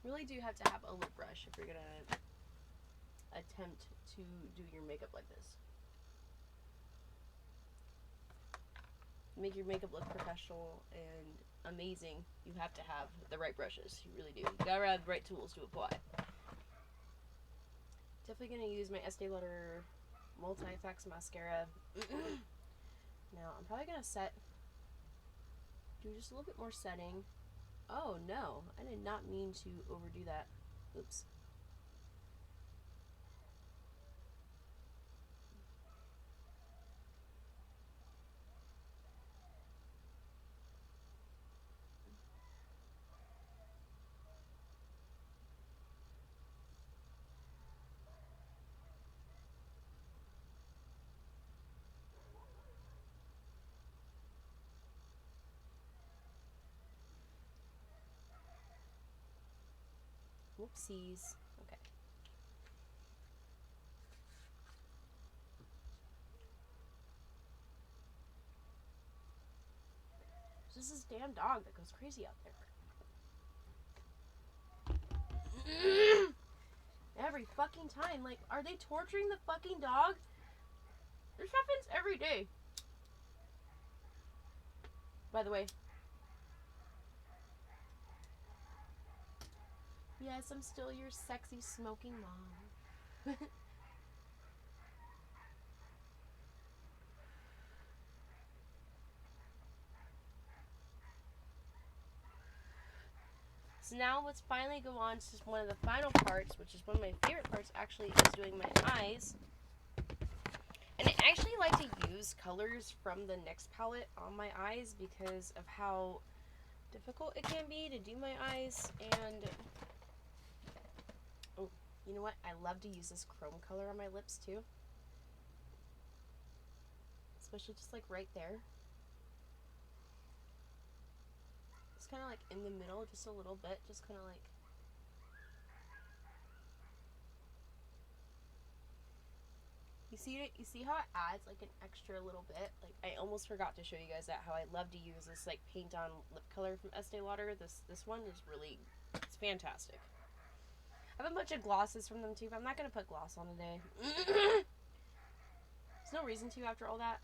Really do have to have a lip brush if you're gonna attempt to do your makeup like this. Make your makeup look professional and amazing, you have to have the right brushes. You really do. You gotta have the right tools to apply. Definitely gonna use my Estee Lauder Multi-Effects Mascara. Now, I'm probably gonna do just a little bit more setting. Oh no, I did not mean to overdo that. Oops. Whoopsies. Okay. There's this damn dog that goes crazy out there. Every fucking time. Like, are they torturing the fucking dog? This happens every day. By the way. Yes, I'm still your sexy smoking mom. So now let's finally go on to one of the final parts, which is one of my favorite parts actually, is doing my eyes. And I actually like to use colors from the NYX palette on my eyes because of how difficult it can be to do my eyes. And oh, you know what? I love to use this chrome color on my lips too. Especially just like right there. It's kind of like in the middle, just a little bit, just kind of like. You see how it adds like an extra little bit? Like, I almost forgot to show you guys that, how I love to use this like paint on lip color from Estee Lauder. This one is really, it's fantastic. I have a bunch of glosses from them too, but I'm not going to put gloss on today. There's no reason to after all that.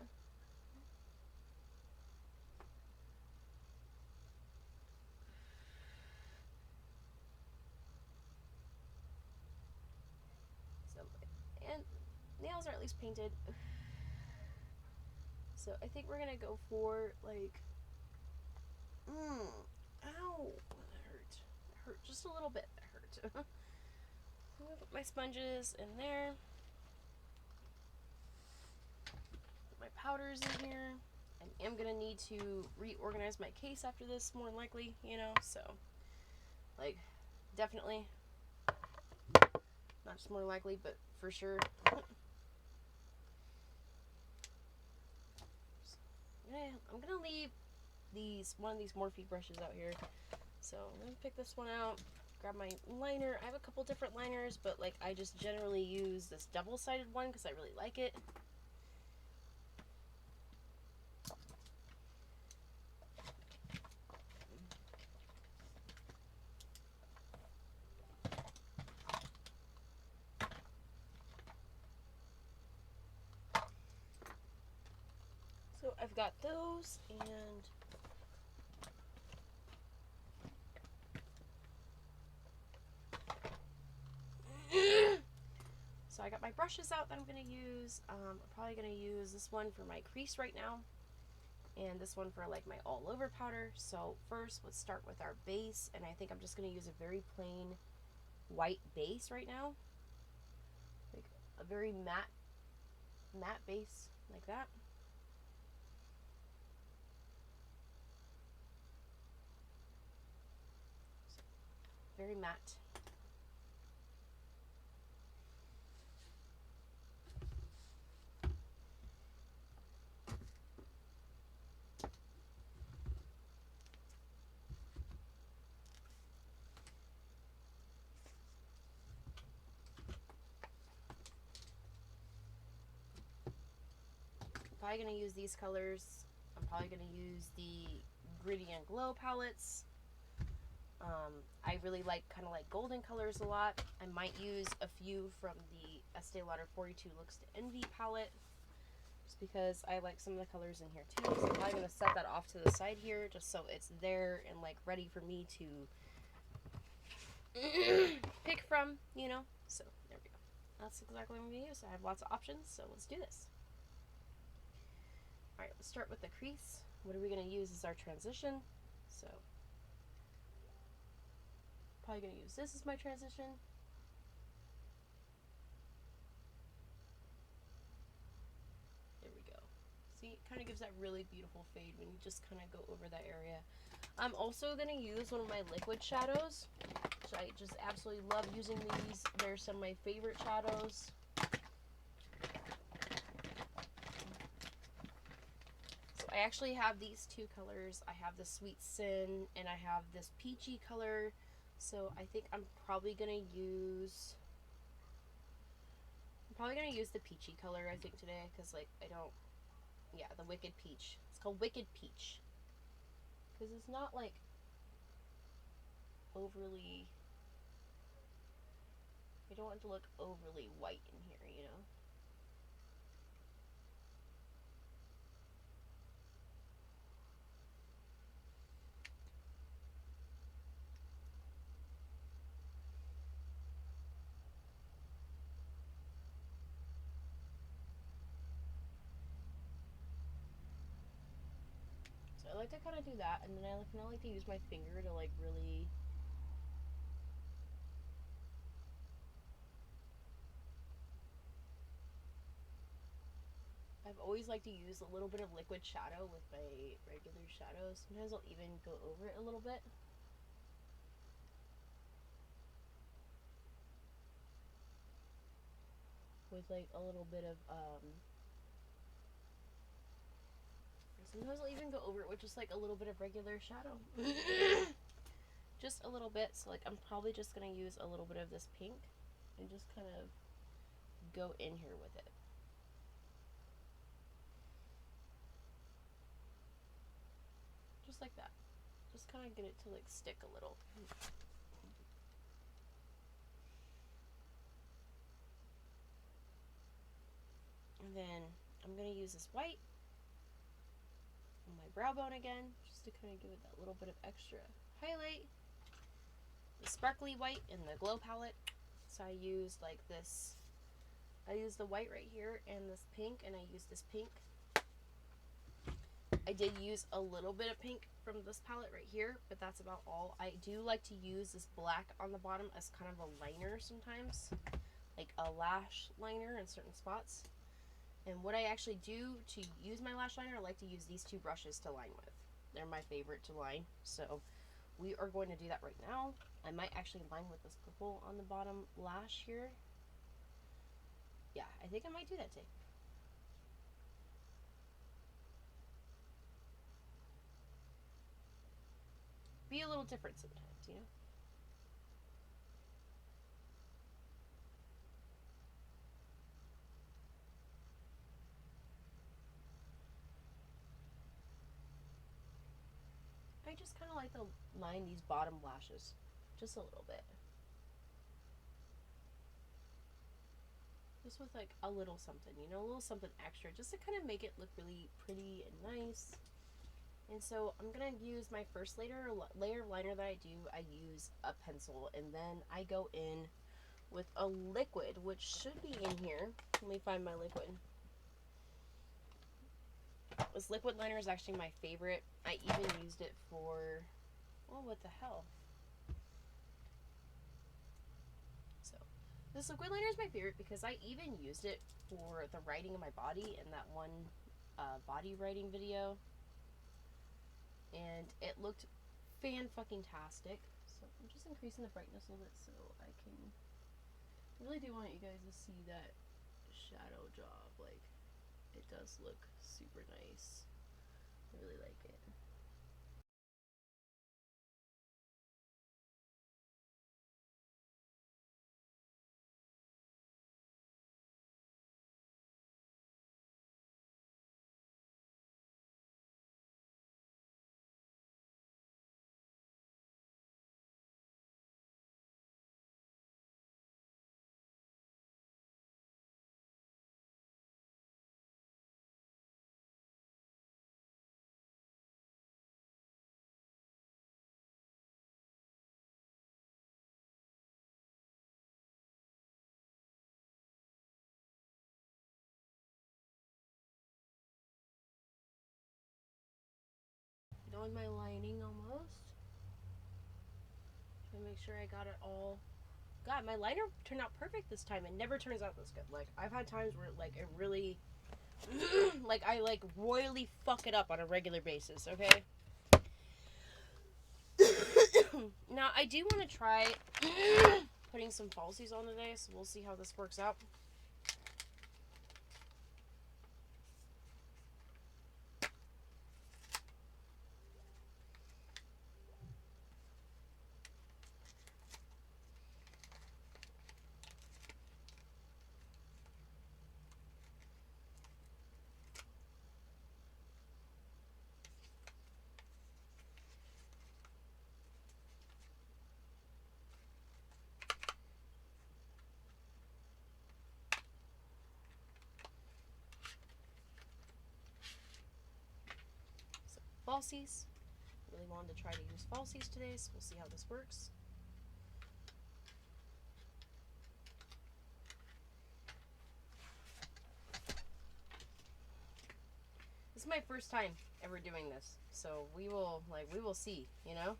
So, and nails are at least painted. So I think we're going to go for like, ow, that hurt. It hurt just a little bit. That hurt. I'm going to put my sponges in there. Put my powders in here. I am going to need to reorganize my case after this, more than likely, you know, so, like, definitely, not just more likely, but for sure. I'm going to leave one of these Morphe brushes out here, so I'm going to pick this one out, grab my liner. I have a couple different liners, but, like, I just generally use this double-sided one because I really like it. So I've got those, and so I got my brushes out that I'm going to use. I'm probably going to use this one for my crease right now, and this one for like my all over powder. So first, let's start with our base, and I think I'm just going to use a very plain white base right now, like a very matte base like that. So, very matte. Probably going to use these colors. I'm probably going to use the Gritty and Glow palettes. I really like kind of like golden colors a lot. I might use a few from the Estee Lauder 42 Looks to Envy palette, just because I like some of the colors in here too. So I'm probably going to set that off to the side here, just so it's there and like ready for me to pick from, you know. So there we go. That's exactly what I'm going to use. I have lots of options, so let's do this. Alright, let's start with the crease. What are we going to use as our transition? So, probably going to use this as my transition. There we go. See, it kind of gives that really beautiful fade when you just kind of go over that area. I'm also going to use one of my liquid shadows, which I just absolutely love using these. They're some of my favorite shadows. I actually have these two colors. I have the Sweet Sin and I have this peachy color. So I think I'm probably gonna use the peachy color, I think, today, because like the Wicked Peach. It's called Wicked Peach because it's not like overly, I don't want it to look overly white in here, you know. I like to kind of do that, and then I kind of like to use my finger to like really I've always liked to use a little bit of liquid shadow with my regular shadows. Sometimes I'll even go over it a little bit. With like a little bit of sometimes I'll even go over it with just like a little bit of regular shadow. Just a little bit. So like I'm probably just gonna use a little bit of this pink and just kind of go in here with it. Just like that. Just kind of get it to like stick a little. And then I'm gonna use this white on my brow bone again, just to kind of give it that little bit of extra highlight. The sparkly white in the Glow palette. So I used like this. I used the white right here and this pink, and I used this pink. I did use a little bit of pink from this palette right here, but that's about all. I do like to use this black on the bottom as kind of a liner sometimes, like a lash liner in certain spots. And what I actually do to use my lash liner, I like to use these two brushes to line with. They're my favorite to line. So we are going to do that right now. I might actually line with this purple on the bottom lash here. Yeah, I think I might do that today. Be a little different sometimes, you know? I just kind of like to line these bottom lashes just a little bit. Just with like a little something, you know, a little something extra, just to kind of make it look really pretty and nice. And so I'm going to use my first layer of liner that I do. I use a pencil, and then I go in with a liquid, which should be in here. Let me find my liquid. This liquid liner is actually my favorite. I even used it for, oh, what the hell? So, this liquid liner is my favorite because I even used it for the writing of my body in that one body writing video. And it looked fan-fucking-tastic. So, I'm just increasing the brightness a little bit so I can... I really do want you guys to see that shadow job. Like, it does look super nice. I really like it. Done my lining almost. Trying to make sure I got it all. God, my liner turned out perfect this time. It never turns out this good. Like, I've had times where, like, it really, like, I, like, royally fuck it up on a regular basis, okay? Now, I do want to try putting some falsies on today, so we'll see how this works out. Falsies. Really wanted to try to use falsies today, so we'll see how this works. This is my first time ever doing this, so we will see, you know?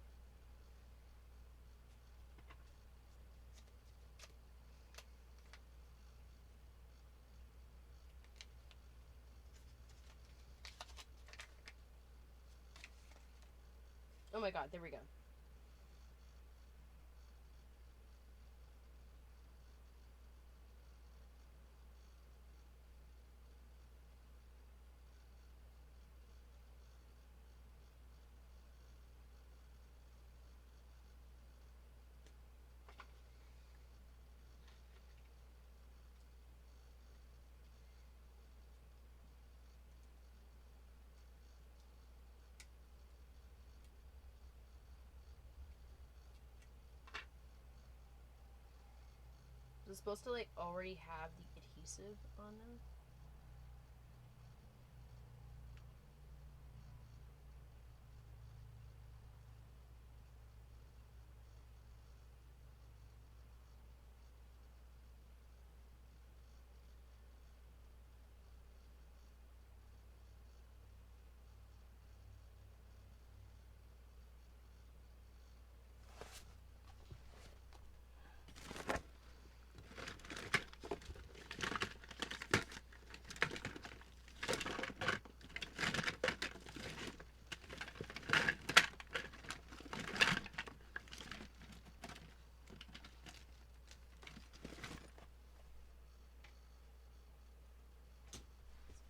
Oh my god, there we go. Is it supposed to, like, already have the adhesive on them?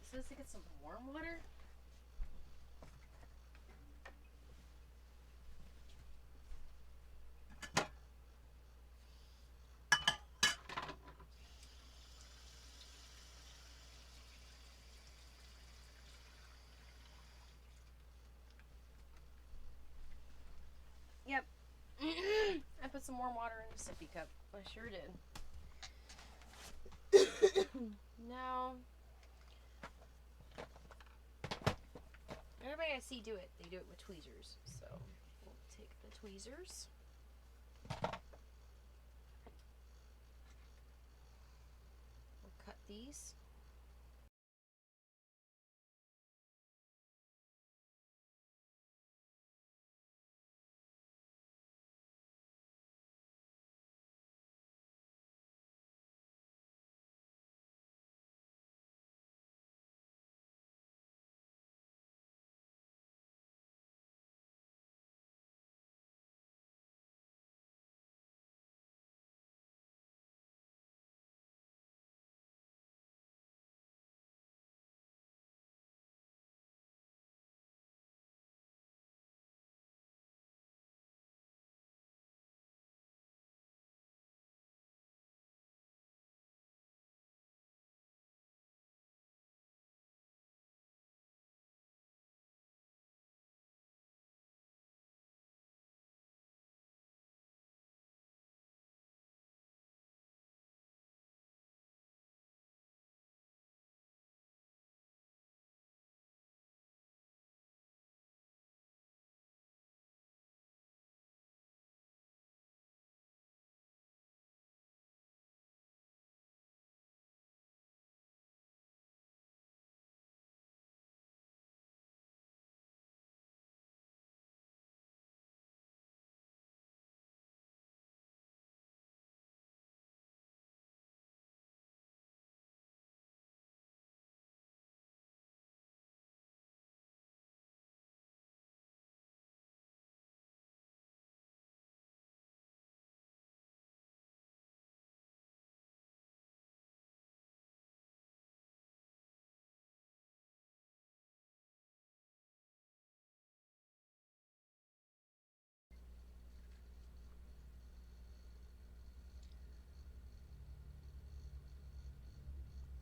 It says to get some warm water. Yep. I put some warm water in a sippy cup. I sure did. Now, everybody I see do it. They do it with tweezers. So, we'll take the tweezers. these.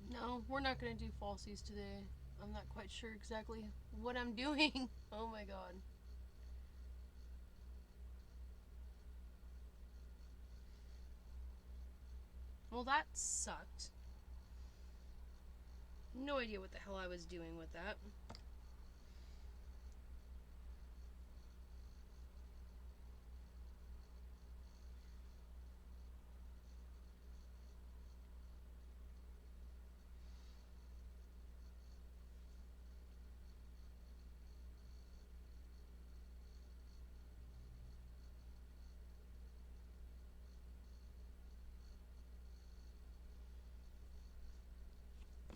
No, we're not going to do falsies today. I'm not quite sure exactly what I'm doing. Oh my god. Well, that sucked. No idea what the hell I was doing with that.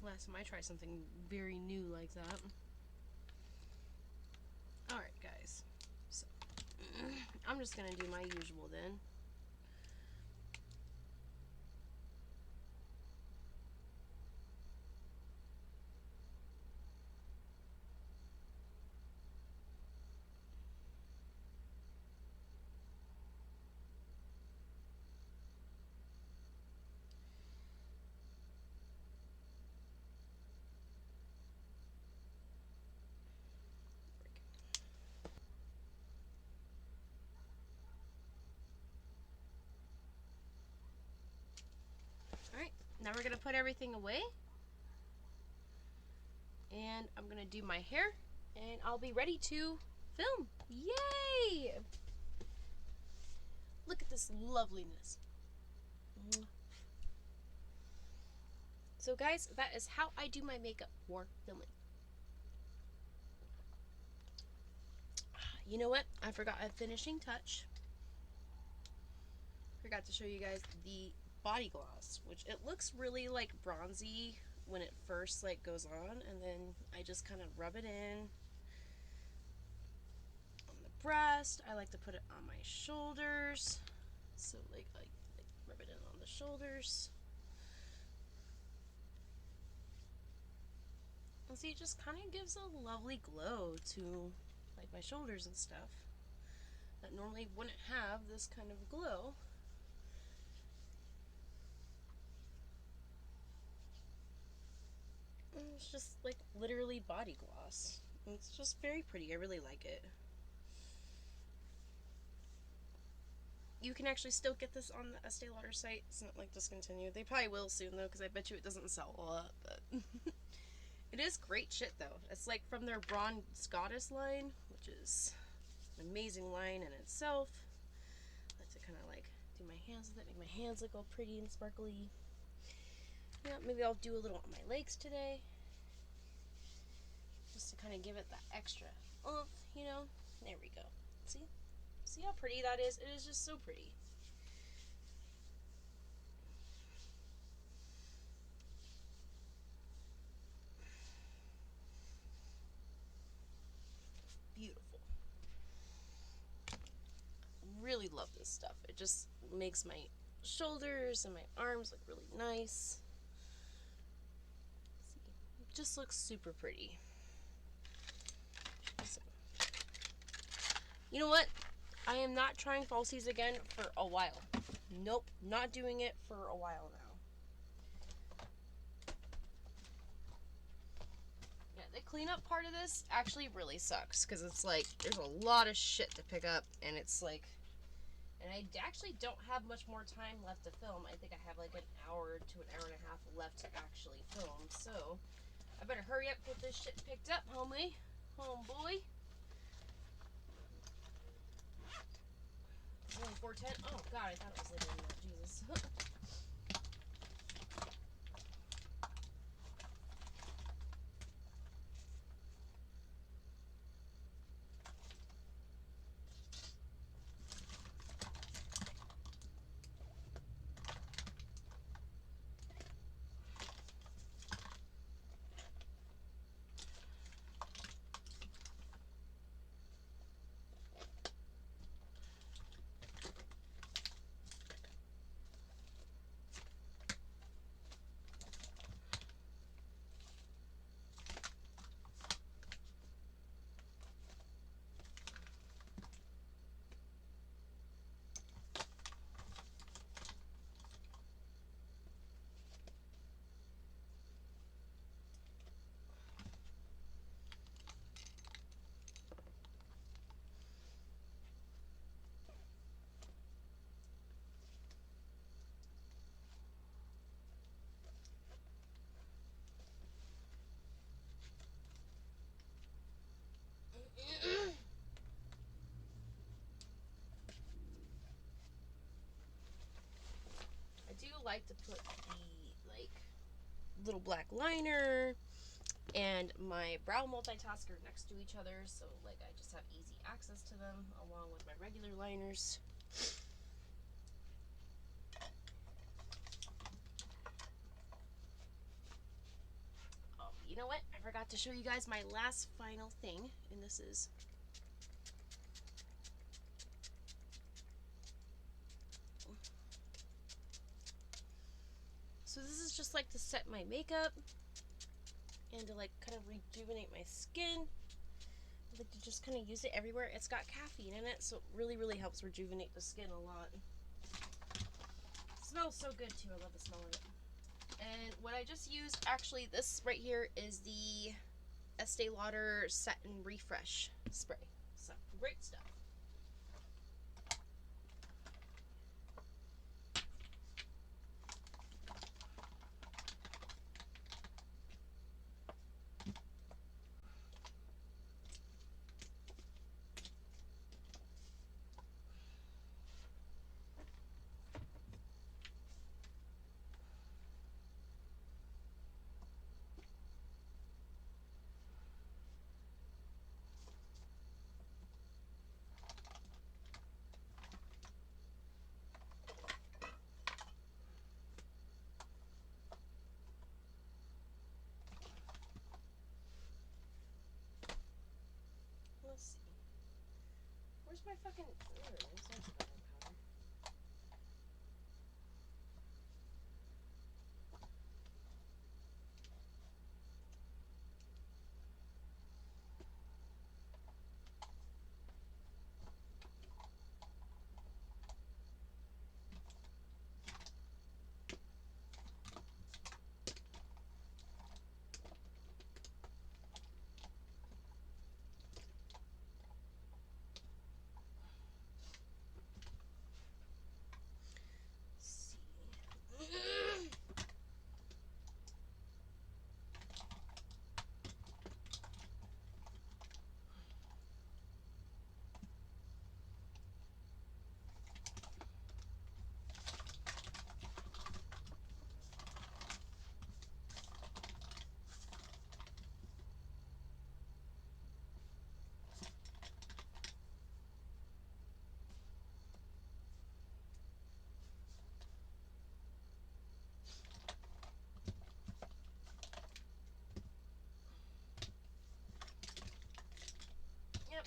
Last time I tried something very new like that. Alright, guys. So, I'm just going to do my usual then. Alright, now we're going to put everything away. And I'm going to do my hair. And I'll be ready to film. Yay! Look at this loveliness. So guys, that is how I do my makeup for filming. You know what? I forgot a finishing touch. Forgot to show you guys the body gloss, which it looks really like bronzy when it first like goes on, and then I just kind of rub it in on the breast. I like to put it on my shoulders, so like I rub it in on the shoulders. And see, it just kind of gives a lovely glow to like my shoulders and stuff that normally wouldn't have this kind of glow. It's just like literally body gloss. It's just very pretty. I really like it. You can actually still get this on the Estee Lauder site. It's not like discontinued. They probably will soon though, because I bet you it doesn't sell a lot. But it is great shit though. It's like from their Bronze Goddess line, which is an amazing line in itself. I like to kind of like do my hands with it, make my hands look all pretty and sparkly. Yeah, maybe I'll do a little on my legs today. Just to kind of give it that extra oomph, you know. There we go. See? See how pretty that is? It is just so pretty. Beautiful. Really love this stuff. It just makes my shoulders and my arms look really nice. See? It just looks super pretty. So, you know what? I am not trying falsies again for a while. Nope, not doing it for a while now. Yeah, the cleanup part of this actually really sucks because it's like there's a lot of shit to pick up, and it's like, and I actually don't have much more time left to film. I think I have like an hour to an hour and a half left to actually film, so I better hurry up, get this shit picked up, homeboy. It's only 4:10. Oh god, I thought it was later than that. Jesus. I do like to put the like little black liner and my brow multitasker next to each other, so like I just have easy access to them along with my regular liners. Oh, you know what? I forgot to show you guys my last final thing, and this is so this is just like to set my makeup and to like kind of rejuvenate my skin. I like to just kind of use it everywhere. It's got caffeine in it, so it really helps rejuvenate the skin a lot. It smells so good too. I love the smell of it. And what I just used, actually this right here is the Estee Lauder Satin Refresh Spray. So, great stuff. Let's see. Where's my fucking... There it is. There's the powder.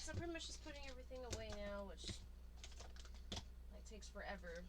So I'm pretty much just putting everything away now, which like takes forever.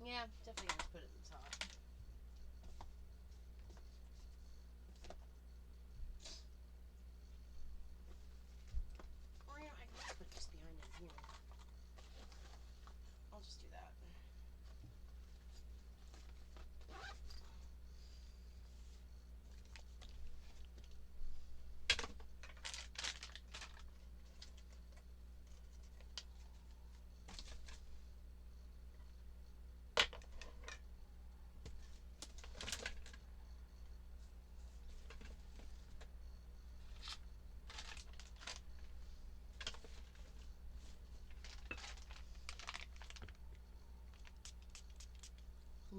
Yeah, definitely have to put it in the top. Or, you know, I can just put it just behind it here. I'll just do that.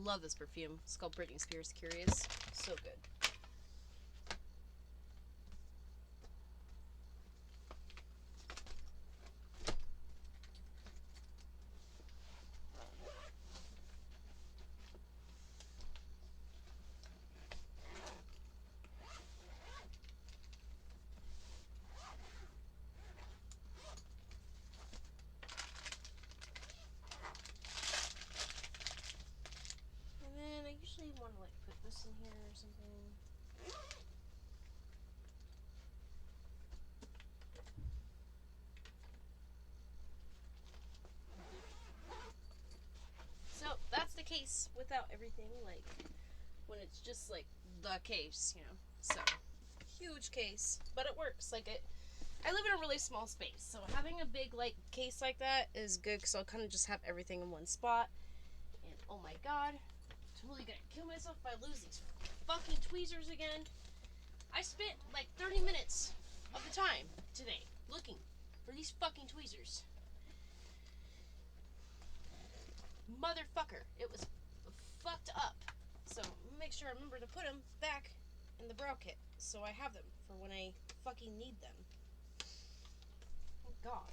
Love this perfume. It's called Britney Spears Curious. So good. And then I usually want to like put this in here or something. So that's the case without everything, like when it's just like the case, you know. So huge case, but it works. Like I live in a really small space, so having a big like case like that is good because I'll kind of just have everything in one spot. And oh my god, I'm totally gonna kill myself if I lose these fucking tweezers again. I spent like 30 minutes of the time today looking for these fucking tweezers. Motherfucker, it was fucked up. So make sure I remember to put them back in the brow kit so I have them for when I fucking need them. Oh god.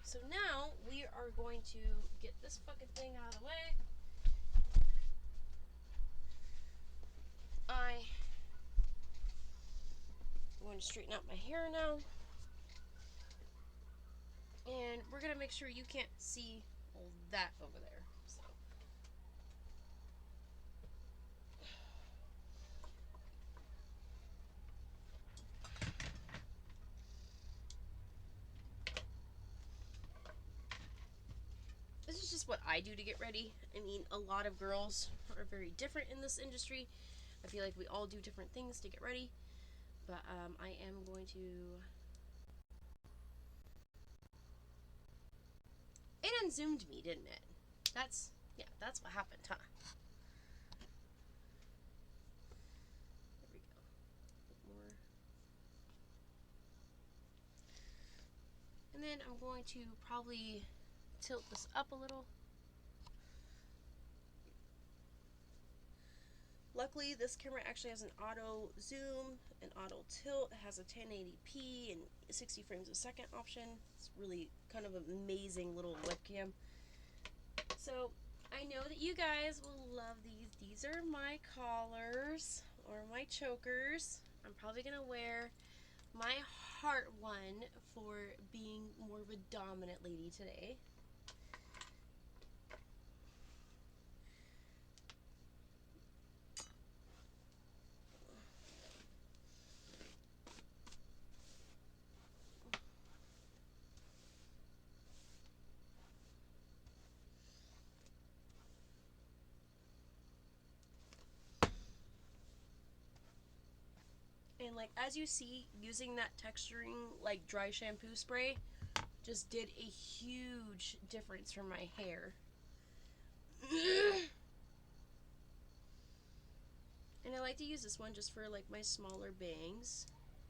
So now we are going to get this fucking thing out of the way. I going to straighten out my hair now. And we're going to make sure you can't see all that over there. So. This is just what I do to get ready. I mean, a lot of girls are very different in this industry. I feel like we all do different things to get ready. But I am going to... It unzoomed me, didn't it? That's what happened, huh? There we go. A bit more. And then I'm going to probably tilt this up a little. Luckily, this camera actually has an auto zoom, an auto tilt. It has a 1080p and 60 frames a second option. It's really kind of an amazing little webcam. So I know that you guys will love these. These are my collars or my chokers. I'm probably gonna wear my heart one for being more of a dominant lady today. And like as you see, using that texturing like dry shampoo spray just did a huge difference for my hair. And I like to use this one just for like my smaller bangs.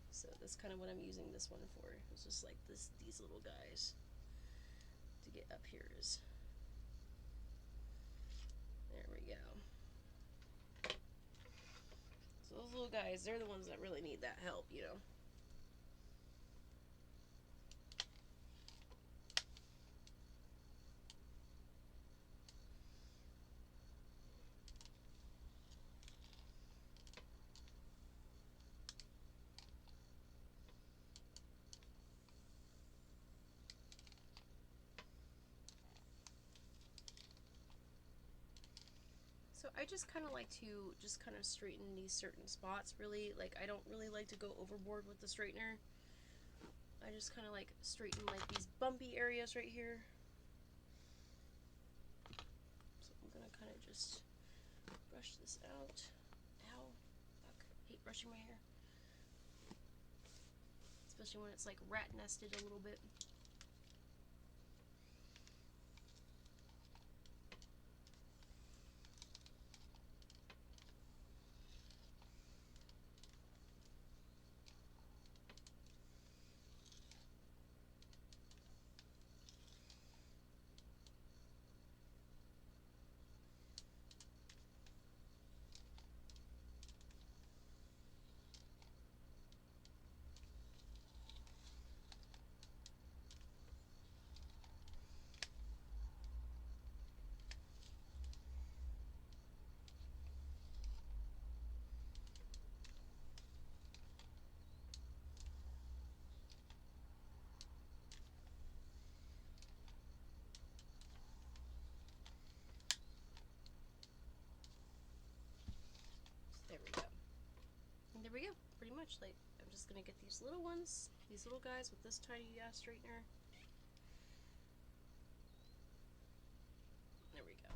So that's kind of what I'm using this one for. It's just like these little guys to get up here is. There we go. So those little guys, they're the ones that really need that help, you know. So I just kind of like to just kind of straighten these certain spots, really. Like, I don't really like to go overboard with the straightener. I just kind of like straighten like these bumpy areas right here. So I'm gonna kind of just brush this out. Ow. Fuck. I hate brushing my hair. Especially when it's like rat nested a little bit. There we go. And there we go. Pretty much, like, I'm just gonna get these little ones, these little guys with this tiny straightener. There we go.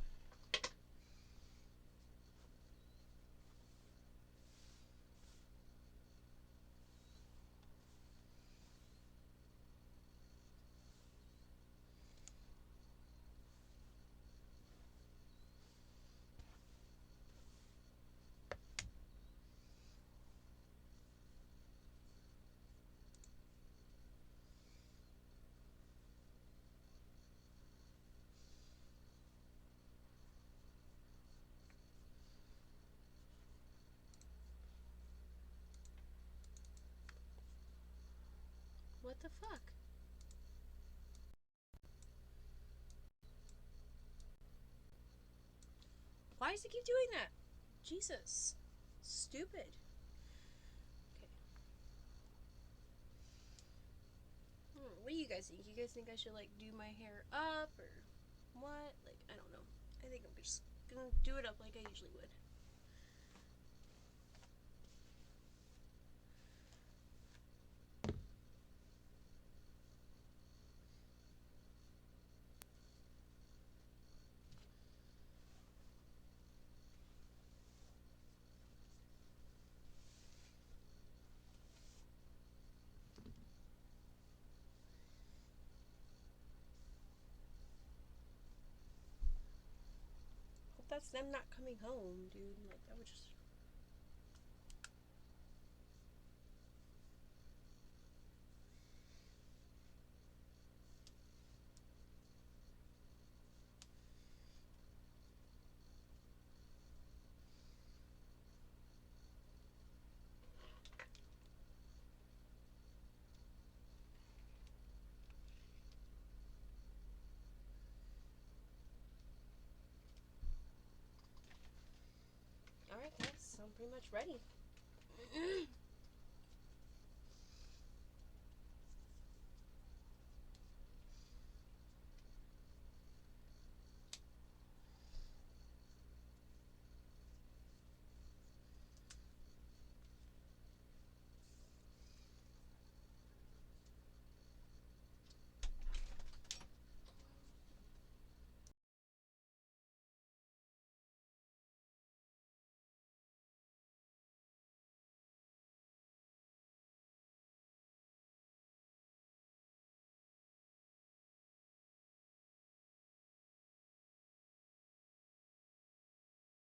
What the fuck? Why does it keep doing that? Jesus. Stupid. Okay. guys think? You guys think I should like do my hair up or what? Like, I don't know. I think I'm just gonna do it up like I usually would. Hope that's them not coming home, dude. Like, that would just... Alright guys, so I'm pretty much ready.